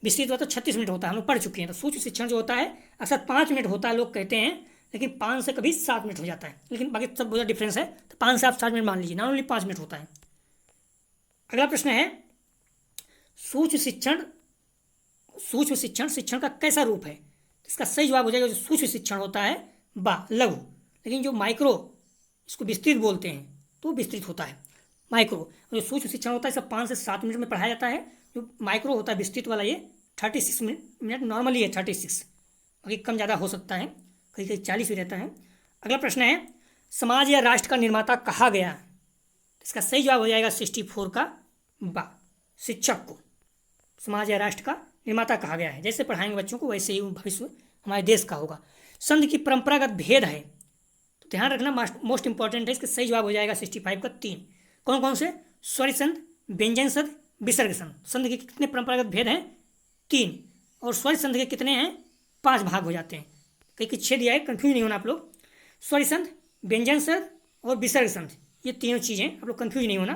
विस्तृत वाला तो 36 मिनट होता है, हम लोग पढ़ चुके हैं। तो सूक्ष्म शिक्षण जो होता है अक्सर 5 मिनट होता है लोग कहते हैं, लेकिन 5 से कभी 7 मिनट हो जाता है, लेकिन बाकी सब बहुत डिफरेंस है, तो 5 से आप 7 मिनट मान लीजिए, नॉट ओनली 5 मिनट होता है। अगला प्रश्न है सूक्ष्म शिक्षण, सूक्ष्म शिक्षण शिक्षण का कैसा रूप है, इसका सही जवाब हो जाएगा जो सूक्ष्म शिक्षण होता है बा, लघु, लेकिन जो माइक्रो इसको विस्तृत बोलते हैं तो विस्तृत होता है माइक्रो। जो सूक्ष्म शिक्षण होता है सब 5 से 7 मिनट में पढ़ाया जाता है, जो माइक्रो होता है विस्तृत वाला ये 36 मिनट नॉर्मली है, 36, बाकी कम ज़्यादा हो सकता है, कहीं कहीं 40 भी रहता है। अगला प्रश्न है समाज या राष्ट्र का निर्माता कहा गया, इसका सही जवाब हो जाएगा 64 का बा, शिक्षक को समाज या राष्ट्र का निर्माता कहा गया है। जैसे पढ़ाएंगे बच्चों को वैसे ही भविष्य हमारे देश का होगा। संघ की परंपरागत भेद है, तो ध्यान रखना मोस्ट इंपॉर्टेंट है, इसका सही जवाब हो जाएगा 65 का 3। कौन कौन से? स्वर संध, व्यंजन संध, विसर्ग संध। संध के कितने परंपरागत भेद हैं? 3, और स्वर संध के कितने हैं? 5 भाग हो जाते हैं, कहीं कुछ 6 दिया है, कंफ्यूज नहीं होना आप लोग। स्वर संध, व्यंजन संध और विसर्ग संध, ये तीनों चीज़ें, आप लोग कंफ्यूज नहीं होना।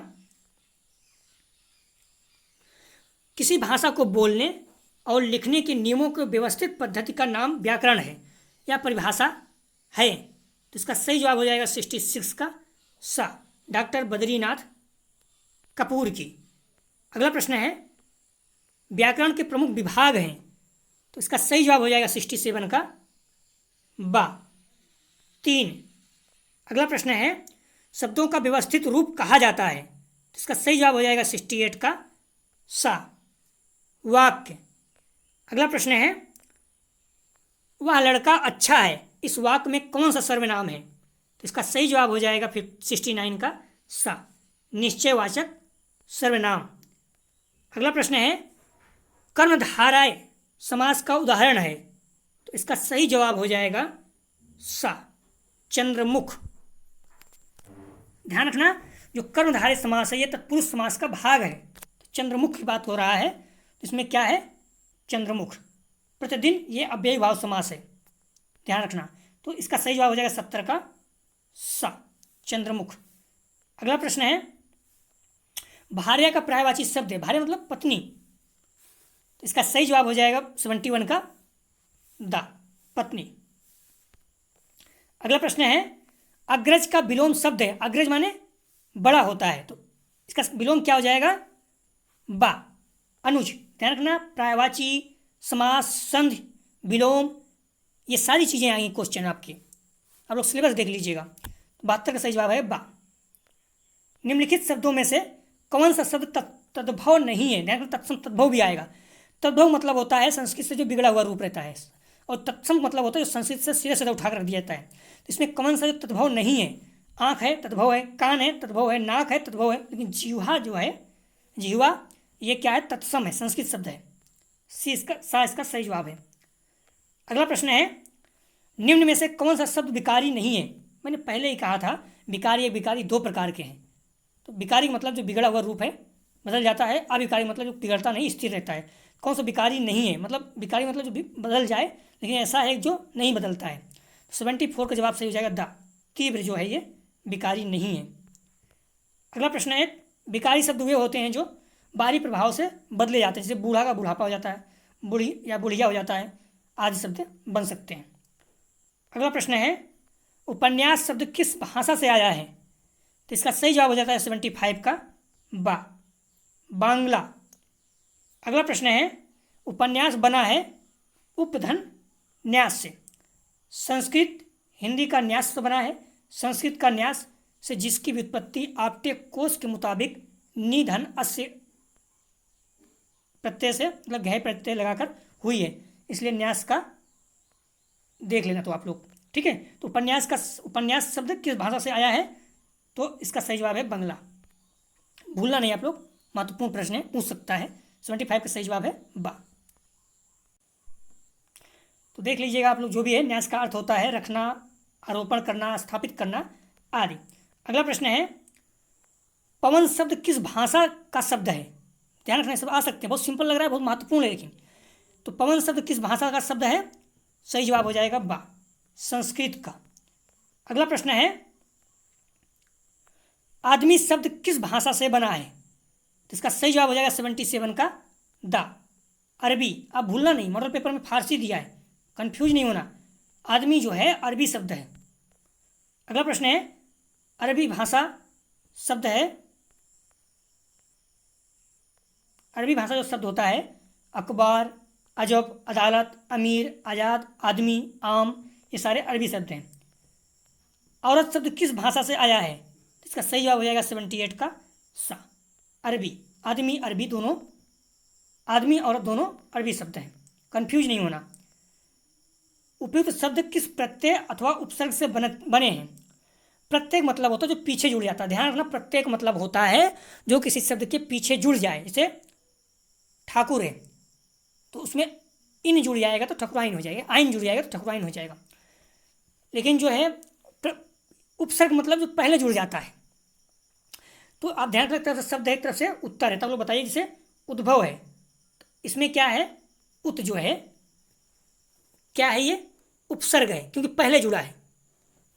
किसी भाषा को बोलने और लिखने के नियमों के व्यवस्थित पद्धति का नाम व्याकरण है या परिभाषा है, तो इसका सही जवाब हो जाएगा 66 का सा, डॉक्टर बद्रीनाथ कपूर की। अगला प्रश्न है व्याकरण के प्रमुख विभाग हैं, तो इसका सही जवाब हो जाएगा 67 का बा, 3। अगला प्रश्न है शब्दों का व्यवस्थित रूप कहा जाता है, तो इसका सही जवाब हो जाएगा 68 का सा, वाक्य। अगला प्रश्न है वह लड़का अच्छा है, इस वाक्य में कौन सा सर्वनाम है, तो इसका सही जवाब हो जाएगा फिर 69 का सा, निश्चयवाचक सर्वनाम। अगला प्रश्न है कर्मधारय समास का उदाहरण है, तो इसका सही जवाब हो जाएगा सा, चंद्रमुख। ध्यान रखना जो कर्मधारय समास है ये तत्पुरुष समास का भाग है, तो चंद्रमुख की बात हो रहा है, तो इसमें क्या है? चंद्रमुख। प्रतिदिन ये अव्ययी भाव समास है, ध्यान रखना, तो इसका सही जवाब हो जाएगा 70 का सा, चंद्रमुख। अगला प्रश्न है भार्या का पर्यायवाची शब्द है, भार्या मतलब पत्नी, तो इसका सही जवाब हो जाएगा 71 का दा, पत्नी। अगला प्रश्न है अग्रज का विलोम शब्द है, अग्रज माने बड़ा होता है, तो इसका विलोम क्या हो जाएगा? बा, अनुज। ध्यान रखना पर्यायवाची, समास, संधि, विलोम, ये सारी चीज़ें आएंगी क्वेश्चन आपके, आप लोग सिलेबस देख लीजिएगा। 72 का सही जवाब है बा। निम्नलिखित शब्दों में से कौन सा शब्द तद्भव नहीं है? ध्यान तत्सम तद्भव भी आएगा। तद्भव मतलब होता है संस्कृत से जो बिगड़ा हुआ रूप रहता है, और तत्सम मतलब होता है जो संस्कृत से सीधे सीधा उठाकर रख दिया जाता है। तो इसमें कौन सा जो तद्भव नहीं है? आँख है तद्भव है, कान है तद्भव है, नाक है तद्भव है, लेकिन जिह्वा जो है, जिह्वा ये क्या है? तत्सम है, संस्कृत शब्द है, सी इसका सा इसका सही जवाब है। अगला प्रश्न है निम्न में से कौन सा शब्द विकारी नहीं है? मैंने पहले ही कहा था विकारी विकारी 2 प्रकार के हैं, तो विकारी मतलब जो बिगड़ा हुआ रूप है बदल जाता है, अविकारी मतलब जो बिगड़ता नहीं स्थिर रहता है। कौन सा विकारी नहीं है? मतलब विकारी मतलब जो बदल जाए, लेकिन ऐसा है जो नहीं बदलता है। 74 का जवाब सही हो जाएगा द, तीव्र जो है ये विकारी नहीं है। अगला प्रश्न है विकारी शब्द वे होते हैं जो बाहरी प्रभाव से बदले जाते हैं, जैसे बूढ़ा का बुढ़ापा हो जाता है, बूढ़ी या बुढ़िया हो जाता है, आदि शब्द बन सकते हैं। अगला प्रश्न है उपन्यास शब्द किस भाषा से आया है? तो इसका सही जवाब हो जाता है 75 का बा, बांग्ला। अगला प्रश्न है उपन्यास बना है उपधन न्यास से, संस्कृत हिंदी का न्यास से बना है। संस्कृत का न्यास से जिसकी व्युत्पत्ति आपटे कोश के मुताबिक निधन अस्य प्रत्यय से मतलब गहे प्रत्यय लगाकर हुई है, इसलिए न्यास का देख लेना तो आप लोग, ठीक है। तो उपन्यास शब्द किस भाषा से आया है, तो इसका सही जवाब है बंगला। भूलना नहीं आप लोग, महत्वपूर्ण प्रश्न है, पूछ सकता है। 75 का सही जवाब है बा। तो देख लीजिएगा आप लोग, जो भी है न्यास का अर्थ होता है रखना, आरोपण करना, स्थापित करना आदि। अगला प्रश्न है, पवन शब्द किस भाषा का शब्द है। ध्यान रखना, सब आ सकते हैं, बहुत सिंपल लग रहा है, बहुत महत्वपूर्ण है लेकिन। तो पवन शब्द किस भाषा का शब्द है, सही जवाब हो जाएगा बा, संस्कृत का। अगला प्रश्न है, आदमी शब्द किस भाषा से बना है, तो इसका सही जवाब हो जाएगा 77 का दा, अरबी। आप भूलना नहीं, मॉडल पेपर में फारसी दिया है, कंफ्यूज नहीं होना। आदमी जो है अरबी शब्द है। अगला प्रश्न है, अरबी भाषा शब्द है, अरबी भाषा जो शब्द होता है, अखबार, अजब, अदालत, अमीर, आज़ाद, आदमी, आम, ये सारे अरबी शब्द हैं। औरत शब्द किस भाषा से आया है, इसका सही जवाब हो जाएगा 78 का सा, अरबी। आदमी अरबी दोनों, आदमी औरत दोनों अरबी शब्द हैं, कंफ्यूज नहीं होना। उपयुक्त शब्द किस प्रत्यय अथवा उपसर्ग से बने हैं। प्रत्येक मतलब होता है जो पीछे जुड़ जाता है, ध्यान रखना, प्रत्येक मतलब होता है जो किसी शब्द के पीछे जुड़ जाए। जैसे ठाकुर है तो उसमें इन जुड़ जाएगा तो ठकुराइन हो जाएगा, आइन जुड़ जाएगा तो ठकुराइन हो जाएगा। लेकिन जो है उपसर्ग मतलब जो पहले जुड़ जाता है। तो आप ध्यान रखते, तरफ से शब्द है, एक तरफ से उत्तर है, तब लोग बताइए। जैसे उद्भव है, इसमें क्या है, उत जो है क्या है, ये उपसर्ग है क्योंकि पहले जुड़ा है।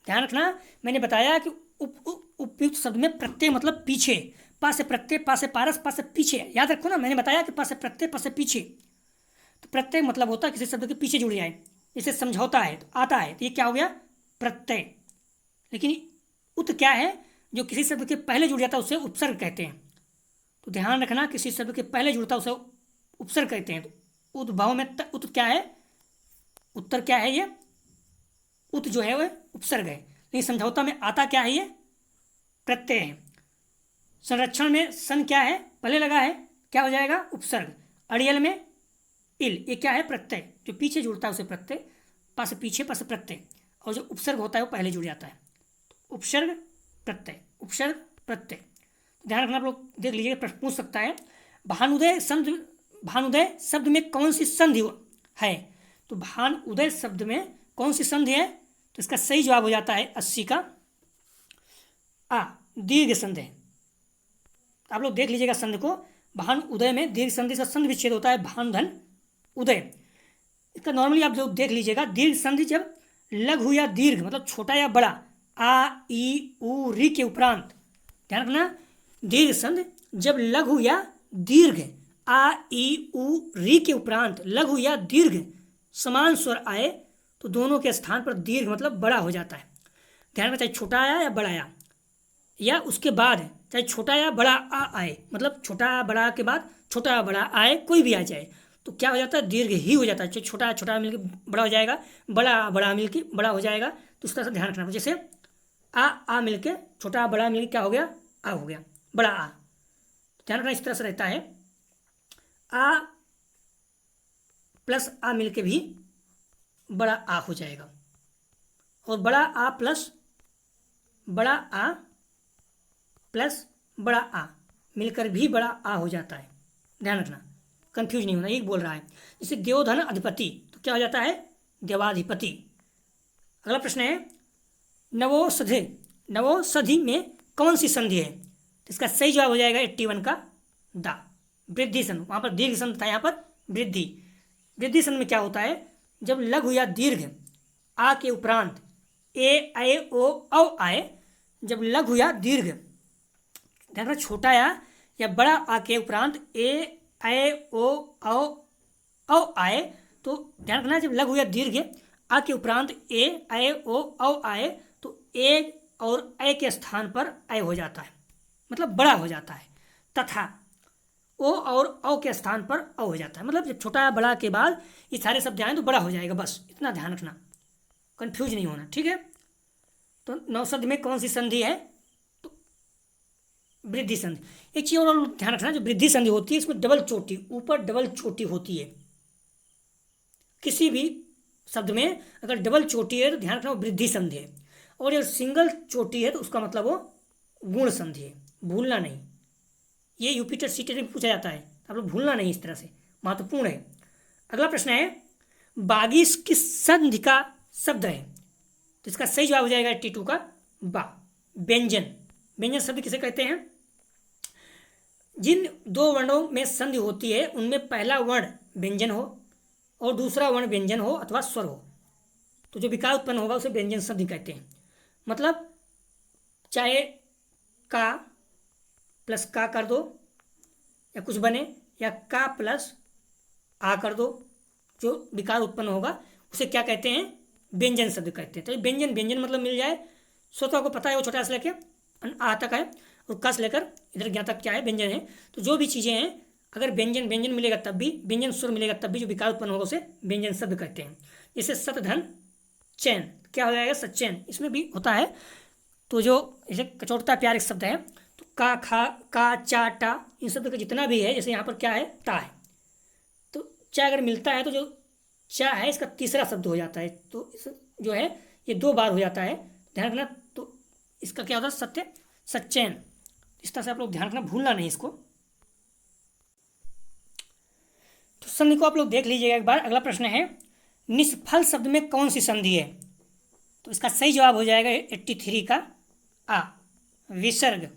ध्यान रखना, मैंने बताया कि उपयुक्त शब्द में प्रत्यय मतलब पीछे, पास से प्रत्यय, पास से पारस, पास से पीछे, याद रखो ना, मैंने बताया कि पास से प्रत्यय, पास से पीछे। तो प्रत्यय मतलब होता है किसी शब्द के पीछे जुड़ जाए। जैसे समझौता है तो आता है, तो ये क्या हो गया, प्रत्यय। लेकिन उत क्या है, जो किसी शब्द के पहले जुड़ जाता है उसे उपसर्ग कहते हैं। तो ध्यान रखना, किसी शब्द के पहले जुड़ता है उसे उपसर्ग कहते हैं। तो उद्भव में उत क्या है, उत्तर क्या है, ये उत जो है वह उपसर्ग है। लेकिन समझौता में आता क्या है, ये प्रत्यय है। संरक्षण में सन क्या है, पहले लगा है, क्या हो जाएगा, उपसर्ग। अड़ियल में इल, ये क्या है, प्रत्यय, जो पीछे जुड़ता है उसे प्रत्यय, पास से पीछे, पास से प्रत्यय, और जो उपसर्ग होता है वो पहले जुड़ जाता है। उपसर्ग प्रत्यय, उपसर्ग प्रत्यय, ध्यान रखना। आप लोग देख लीजिए, प्रश्न पूछ सकता है। भानुदय शब्द में कौन सी संधि है, तो भानुदय शब्द में कौन सी संधि है, तो इसका सही जवाब हो जाता है 80 का आ, दीर्घ संधि है। आप लोग देख लीजिएगा संधि को, भानु उदय में दीर्घ संधि से संधि विच्छेद होता है, भानुधन उदय। इसका नॉर्मली आप लोग देख लीजिएगा, दीर्घ संधि जब लघु या दीर्घ मतलब छोटा या बड़ा, आ ई उ री के उपरांत, ध्यान रखना, दीर्घ संधि जब लघु या दीर्घ, आ ई उ री के उपरांत लघु या दीर्घ समान स्वर आए तो दोनों के स्थान पर दीर्घ मतलब बड़ा हो जाता है। ध्यान में, चाहे छोटा आया या बड़ा आया, या उसके बाद चाहे छोटा या बड़ा आ आए, मतलब छोटा बड़ा के बाद छोटा बड़ा आए, कोई भी आ जाए तो क्या हो जाता है, दीर्घ ही हो जाता है। चाहे छोटा छोटा मिलकर बड़ा हो जाएगा, बड़ा बड़ा मिलकर बड़ा हो जाएगा। तो उस तरह से ध्यान रखना। जैसे आ मिलके छोटा बड़ा मिलकर क्या हो गया, आ हो गया, बड़ा आ। ध्यान रखना, इस तरह से रहता है। आ प्लस आ मिलके भी बड़ा आ हो जाएगा, और बड़ा आ प्लस बड़ा आ मिलकर भी बड़ा आ हो जाता है। ध्यान रखना, कंफ्यूज नहीं होना, एक बोल रहा है। जैसे देवधन अधिपति, तो क्या हो जाता है, देवाधिपति। अगला प्रश्न है, नवोषधि में कौन सी संधि है, तो इसका सही जवाब हो जाएगा 81 का दा, वृद्धि संधि। वहां पर दीर्घ संधि था, यहाँ पर वृद्धि संधि में क्या होता है, जब लघु या दीर्घ आ के उपरांत ए ऐ ओ औ आए, जब लघु या दीर्घ, ध्यान रखना, छोटा या बड़ा आ के उपरांत ए ऐ ओ औ आए, तो ध्यान रखना, जब लघु या दीर्घ आ के उपरांत ए ऐ ओ औ आए तो ए और ऐ के स्थान पर ऐ हो जाता है, मतलब बड़ा हो जाता है। तथा ओ और औ के स्थान पर औ हो जाता है, मतलब जब छोटा बड़ा के बाद ये सारे शब्द आए तो बड़ा हो जाएगा, बस इतना ध्यान रखना। कंफ्यूज नहीं होना, ठीक है। तो नौसद में कौन सी संधि है, तो वृद्धि संधि। एक चीज और ध्यान रखना, जो वृद्धि संधि होती है इसमें डबल चोटी, ऊपर डबल चोटी होती है। किसी भी शब्द में अगर डबल चोटी है तो ध्यान रखना वो वृद्धि संधि है, और अगर सिंगल चोटी है तो उसका मतलब वो गुण संधि है, भूलना नहीं। ये यूपी सीटेट में पूछा जाता है, आप लोग भूलना नहीं, इस तरह से महत्वपूर्ण है। अगला प्रश्न है, बागी किस संधि का शब्द है, तो इसका सही जवाब हो जाएगा 82 का बा। व्यंजन, व्यंजन शब्द किसे कहते हैं, जिन दो वर्णों में संधि होती है उनमें पहला वर्ण व्यंजन हो और दूसरा वर्ण व्यंजन हो अथवा स्वर हो, तो जो विकार उत्पन्न होगा उसे व्यंजन संधि कहते हैं। मतलब चाहे का प्लस का कर दो या कुछ बने, या का प्लस आ कर दो, जो विकार उत्पन्न होगा उसे क्या कहते हैं, व्यंजन शब्द कहते हैं। तो व्यंजन, व्यंजन मतलब मिल जाए, स्वतः को पता है वो छोटा से लेकर आ तक है, और का से लेकर इधर ज्ञा तक क्या है, व्यंजन है। तो जो भी चीज़ें हैं अगर व्यंजन व्यंजन मिलेगा तब भी, व्यंजन स्वर मिलेगा तब भी जो विकार उत्पन्न होगा उसे व्यंजन शब्द कहते हैं। जैसे सत धन चैन, क्या हो जाएगा, सच्चैन, इसमें भी होता है। तो जो जैसे कचौटता प्यार एक शब्द है, तो का, खा, का, चा, टा, इन शब्द का जितना भी है, जैसे यहाँ पर क्या है, ता है, तो चा अगर मिलता है तो जो चा है इसका तीसरा शब्द हो जाता है, तो इस जो है ये 2 बार हो जाता है, ध्यान रखना। तो इसका क्या होता है, सत्य, सच्चैन। इस तरह से आप लोग ध्यान रखना, भूलना नहीं इसको। तो संधि को आप लोग देख लीजिएगा एक बार। अगला प्रश्न है, निष्फल शब्द में कौन सी संधि है, तो इसका सही जवाब हो जाएगा 83 का आ, विसर्ग।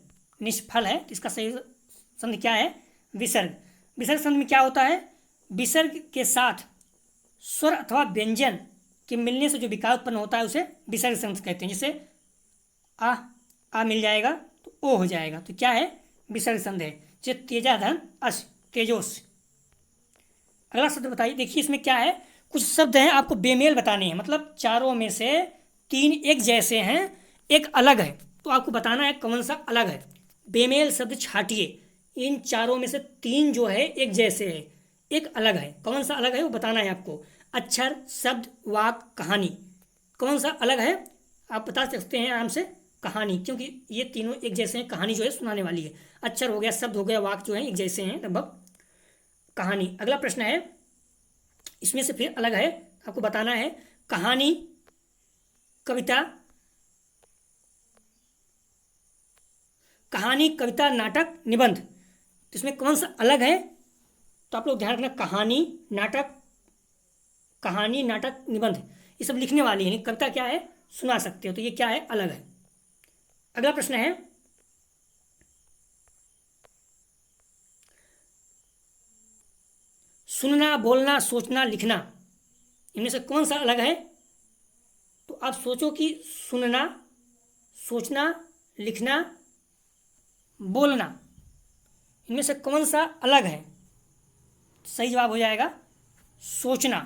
निष्फल है तो इसका सही संधि क्या है, विसर्ग। विसर्ग संधि में क्या होता है, विसर्ग के साथ स्वर अथवा व्यंजन के मिलने से जो विकार उत्पन्न होता है उसे विसर्ग संधि कहते हैं। जैसे आ मिल जाएगा तो ओ हो जाएगा, तो क्या है, विसर्ग संधि है। जैसे तेजा धन अस, तेजोस। अगला शब्द बताइए, देखिए इसमें क्या है, कुछ शब्द हैं आपको बेमेल बताने हैं, मतलब चारों में से 3 एक जैसे हैं, एक अलग है, तो आपको बताना है कौन सा अलग है। बेमेल शब्द छाटिए, इन चारों में से 3 जो है एक जैसे है, एक अलग है, कौन सा अलग है वो बताना है आपको। अक्षर, शब्द, वाक, कहानी, कौन सा अलग है आप बता सकते हैं आराम से, कहानी, क्योंकि ये तीनों एक जैसे हैं, कहानी जो है सुनाने वाली है। अक्षर हो गया, शब्द हो गया, वाक जो है एक जैसे हैं लगभग, कहानी। अगला प्रश्न है, इसमें से फिर अलग है, आपको बताना है कहानी, कविता, कहानी, कविता, नाटक, निबंध, तो इसमें कौन सा अलग है, तो आप लोग ध्यान रखना, कहानी, नाटक, कहानी, नाटक, निबंध, ये सब लिखने वाली है, कविता क्या है, सुना सकते हो, तो ये क्या है, अलग है। अगला प्रश्न है, सुनना, बोलना, सोचना, लिखना, इनमें से कौन सा अलग है, तो आप सोचो कि सुनना, सोचना, लिखना, बोलना, इनमें से कौन सा अलग है, सही जवाब हो जाएगा सोचना।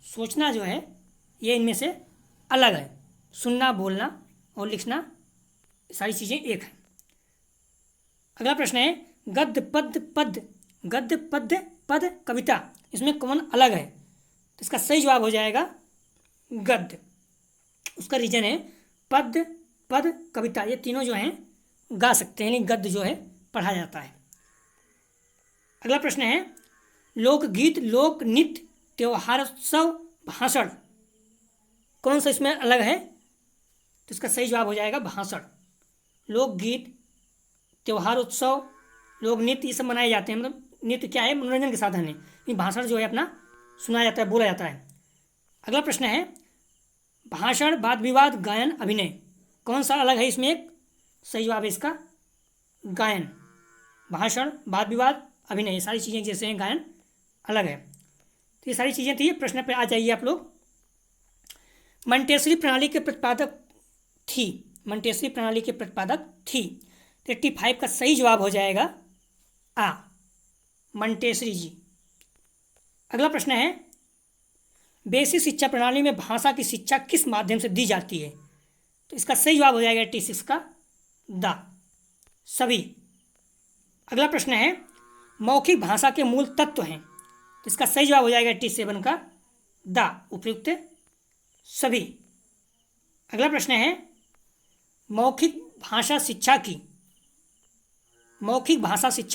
सोचना जो है ये इनमें से अलग है, सुनना, बोलना और लिखना सारी चीज़ें एक है। अगला प्रश्न है, गद्य, पद्य, पद, गद्य, पद्य, पद, कविता, इसमें कौन अलग है, तो इसका सही जवाब हो जाएगा गद्य। उसका रीजन है पद्य, पद, कविता, ये तीनों जो हैं गा सकते हैं, लेकिन गद्य जो है पढ़ा जाता है। अगला प्रश्न है, लोकगीत, लोक नृत्य, त्योहारोत्सव, भाषण, कौन सा इसमें अलग है, तो इसका सही जवाब हो जाएगा भाषण। लोकगीत, त्योहारोत्सव, लोक नृत्य, ये सब मनाए जाते हैं, मतलब नृत्य क्या है, मनोरंजन के साधन है, लेकिन भाषण जो है अपना सुनाया जाता है, बोला जाता है। अगला प्रश्न है, भाषण, वाद विवाद, गायन, अभिनय, कौन सा अलग है इसमें, एक सही जवाब है इसका गायन। भाषण, वाद विवाद, अभिनय, ये सारी चीज़ें जैसे हैं, गायन अलग है। तो ये सारी चीज़ें थी, प्रश्न पे आ जाइए आप लोग। मंटेसरी प्रणाली के प्रतिपादक थी, मंटेसरी प्रणाली के प्रतिपादक थी, 85 का सही जवाब हो जाएगा आ, मंटेसरी जी। अगला प्रश्न है, बेसिक शिक्षा प्रणाली में भाषा की शिक्षा किस माध्यम से दी जाती है, तो इसका सही जवाब हो जाएगा 86 का दा, सभी। अगला प्रश्न है, मौखिक भाषा के मूल तत्व हैं, तो इसका सही जवाब हो जाएगा 87 का दा, उपयुक्त सभी। अगला प्रश्न है मौखिक भाषा शिक्षा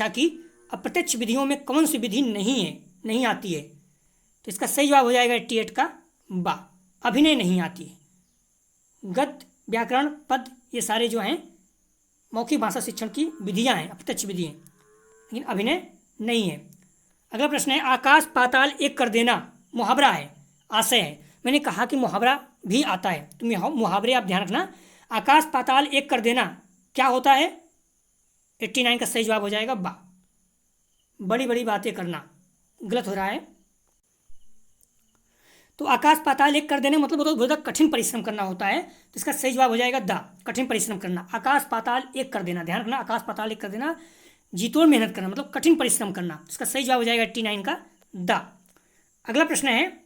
की अप्रत्यक्ष विधियों में कौन सी विधि नहीं आती है? तो इसका सही जवाब हो जाएगा 88 का बा, अभिनय नहीं आती है। गद्य, व्याकरण, पद, ये सारे जो हैं मौखिक भाषा शिक्षण की विधियां हैं, अप्रत्यक्ष विधि हैं, लेकिन अभिनय नहीं है। अगला प्रश्न है आकाश पाताल एक कर देना मुहावरा है, आशय है। मैंने कहा कि मुहावरा भी आता है, तो मुहावरे आप ध्यान रखना। आकाश पाताल एक कर देना क्या होता है? 89 का सही जवाब हो जाएगा बा, बड़ी बड़ी बातें करना। गलत हो रहा है। तो आकाश पाताल एक कर देने मतलब बहुत ज़्यादा कठिन परिश्रम करना होता है, तो इसका सही जवाब हो जाएगा दा, कठिन परिश्रम करना। आकाश पाताल एक कर देना, ध्यान रखना, आकाश पाताल एक कर देना, जीतोड़ मेहनत करना मतलब कठिन परिश्रम करना, इसका सही जवाब हो जाएगा 89 का दा। अगला प्रश्न है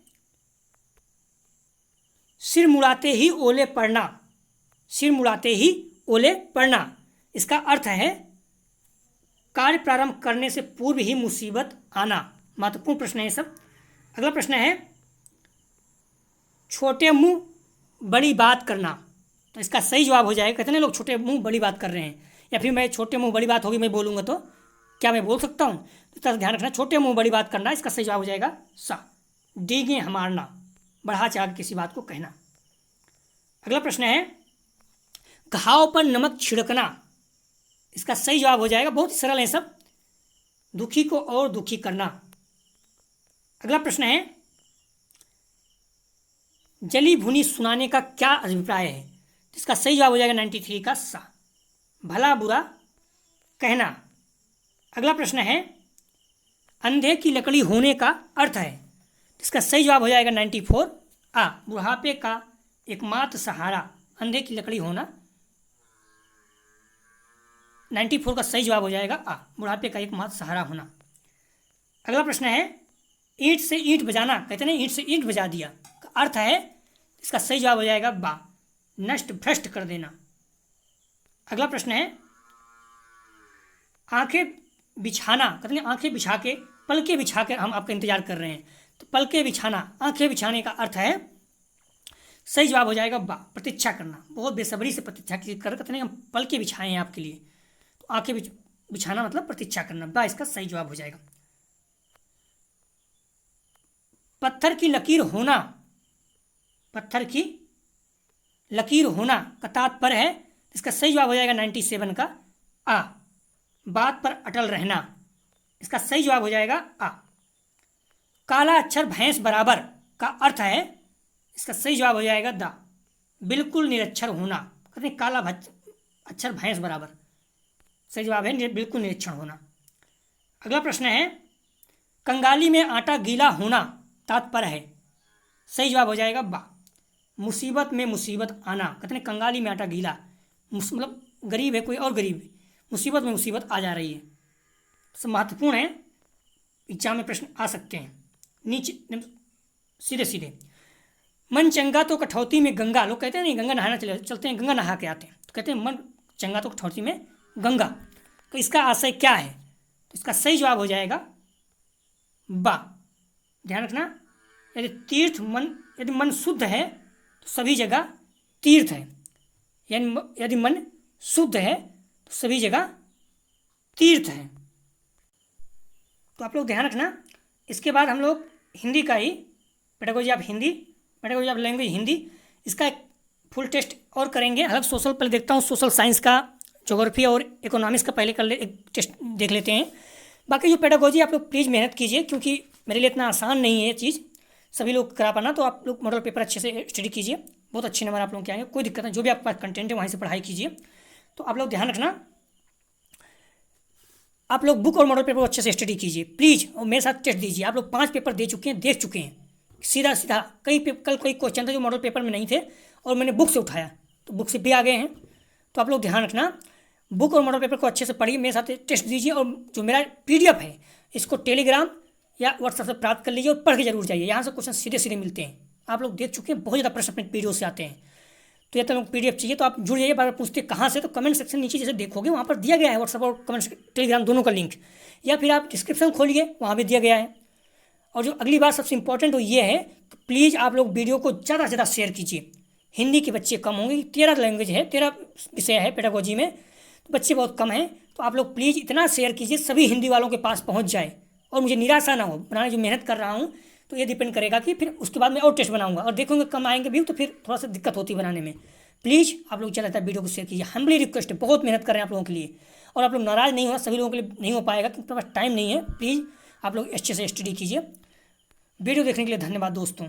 सिर मुड़ाते ही ओले पड़ना, सिर मुड़ाते ही ओले पड़ना, इसका अर्थ है कार्य प्रारंभ करने से पूर्व ही मुसीबत आना। महत्वपूर्ण प्रश्न है ये सब। अगला प्रश्न है छोटे मुंह बड़ी बात करना, तो इसका सही जवाब हो जाएगा, कहते हैं लोग छोटे मुंह बड़ी बात कर रहे हैं, या फिर मैं छोटे मुंह बड़ी बात होगी मैं बोलूँगा तो क्या मैं बोल सकता हूँ? तो ध्यान रखना, छोटे मुंह बड़ी बात करना, इसका सही जवाब हो जाएगा सा, डींगे हमारना, बढ़ा चढ़ा किसी बात को कहना। अगला प्रश्न है घाव पर नमक छिड़कना, इसका सही जवाब हो जाएगा, बहुत ही सरल है सब, दुखी को और दुखी करना। अगला प्रश्न है जली भुनी सुनाने का क्या अभिप्राय है? इसका सही जवाब हो जाएगा 93 का सा, भला बुरा कहना। अगला प्रश्न है अंधे की लकड़ी होने का अर्थ है, इसका सही जवाब हो जाएगा 94 आ, बुढ़ापे का एकमात्र सहारा, अंधे की लकड़ी होना, 94 का सही जवाब हो जाएगा आ, बुढ़ापे का एकमात्र सहारा होना। अगला प्रश्न है ईंट से ईंट बजाना, कहते हैं ईंट से ईंट बजा दिया, का अर्थ है, इसका सही जवाब हो जाएगा बा, नष्ट भ्रष्ट कर देना। अगला प्रश्न है आंखें बिछाना, कहते हैं आंखें बिछा के, पलके बिछा के हम आपका इंतजार कर रहे हैं, तो पलके बिछाना, आंखें बिछाने का अर्थ है, सही जवाब हो जाएगा बा, प्रतीक्षा करना, बहुत बेसब्री से प्रतीक्षा कर, कहते हैं हम पलके बिछाए हैं आपके लिए, तो आंखें बिछाना मतलब प्रतीक्षा करना, बा इसका सही जवाब हो जाएगा। पत्थर की लकीर होना, पत्थर की लकीर होना का तात्पर्य है, इसका सही जवाब हो जाएगा 97 का आ, बात पर अटल रहना, इसका सही जवाब हो जाएगा आ। काला अक्षर भैंस बराबर का अर्थ है, इसका सही जवाब हो जाएगा दा, बिल्कुल निरक्षर होना, कहते हैं काला अक्षर भैंस बराबर, सही जवाब है बिल्कुल निरीक्षण होना। अगला प्रश्न है कंगाली में आटा गीला होना तात्पर्य है, सही जवाब हो जाएगा बा, मुसीबत में मुसीबत आना, कहते हैं कंगाली में आटा गीला, मतलब गरीब है कोई और गरीब है, मुसीबत में मुसीबत आ जा रही है। सब महत्वपूर्ण है, एग्जाम में प्रश्न आ सकते हैं। नीचे सीधे सीधे मन चंगा तो कठौती में गंगा, लोग कहते हैं नहीं गंगा नहाना चलते हैं, गंगा नहा के आते हैं, तो कहते हैं मन चंगा तो कठौती में गंगा, तो इसका आशय क्या है? तो इसका सही जवाब हो जाएगा बा, ध्यान रखना, यदि मन शुद्ध है तो सभी जगह तीर्थ है, यानी यदि मन शुद्ध है तो सभी जगह तीर्थ है। तो आप लोग ध्यान रखना। इसके बाद हम लोग हिंदी का ही pedagogy of Hindi, pedagogy of language Hindi, इसका एक फुल टेस्ट और करेंगे। अलग सोशल पहले देखता हूँ, सोशल साइंस का, ज्योग्राफी और इकोनॉमिक्स का पहले एक टेस्ट देख लेते हैं। बाकी जो पेडागोजी आप लोग प्लीज़ मेहनत कीजिए, क्योंकि मेरे लिए इतना आसान नहीं है ये चीज़ सभी लोग करा पाना, तो आप लोग मॉडल पेपर अच्छे से स्टडी कीजिए, बहुत अच्छे नंबर आप लोगों के आएंगे, कोई दिक्कत नहीं, जो भी आपके पास कंटेंट है वहीं से पढ़ाई कीजिए। तो आप लोग ध्यान रखना, आप लोग बुक और मॉडल पेपर अच्छे से स्टडी कीजिए प्लीज़, और मेरे साथ टेस्ट दीजिए। आप लोग 5 पेपर देख चुके हैं सीधा सीधा, कल कोई क्वेश्चन थे जो मॉडल पेपर में नहीं थे और मैंने बुक से उठाया, तो बुक से भी आ गए हैं। तो आप लोग ध्यान रखना, बुक और मॉडल पेपर को अच्छे से पढ़िए, मेरे साथ टेस्ट दीजिए, और जो मेरा PDF है इसको टेलीग्राम या व्हाट्सएप से प्राप्त कर लीजिए और पढ़ के जरूर जाइए, यहाँ से क्वेश्चन सीधे सीधे मिलते हैं। आप लोग देख चुके हैं, बहुत ज़्यादा प्रश्न अपने वीडियो से आते हैं, तो यह तो PDF चाहिए तो आप जुड़ जाइए। बार बार पूछते कहाँ से, तो कमेंट सेक्शन नीचे जैसे देखोगे वहाँ पर दिया गया है व्हाट्सएप और कमेंट टेलीग्राम दोनों का लिंक, या फिर आप डिस्क्रिप्शन खोलिए वहाँ भी दिया गया है। और जो अगली बात सबसे इंपॉर्टेंट वो ये है कि प्लीज़ आप लोग वीडियो को ज़्यादा से ज़्यादा शेयर कीजिए। हिंदी के बच्चे कम होंगे, 13 लैंग्वेज है, 13 विषय है पेडागोजी में, तो बच्चे बहुत कम हैं। तो आप लोग प्लीज़ इतना शेयर कीजिए सभी हिंदी वालों के पास पहुँच जाए और मुझे निराशा ना हो। बनाने जो मेहनत कर रहा हूँ तो ये डिपेंड करेगा कि फिर उसके बाद मैं और टेस्ट बनाऊंगा और देखूंगा कम आएंगे व्यू तो फिर थोड़ा सा दिक्कत होती है बनाने में। प्लीज़ आप लोग ज़्यादातर वीडियो को शेयर कीजिए, हम्बली रिक्वेस्ट है, बहुत मेहनत कर रहे हैं आप लोगों के लिए। और आप लोग नाराज़ नहीं हो, सभी लोगों के लिए नहीं हो पाएगा क्योंकि मेरे पास टाइम नहीं है। प्लीज़ आप लोग अच्छे से स्टडी कीजिए। वीडियो देखने के लिए धन्यवाद दोस्तों।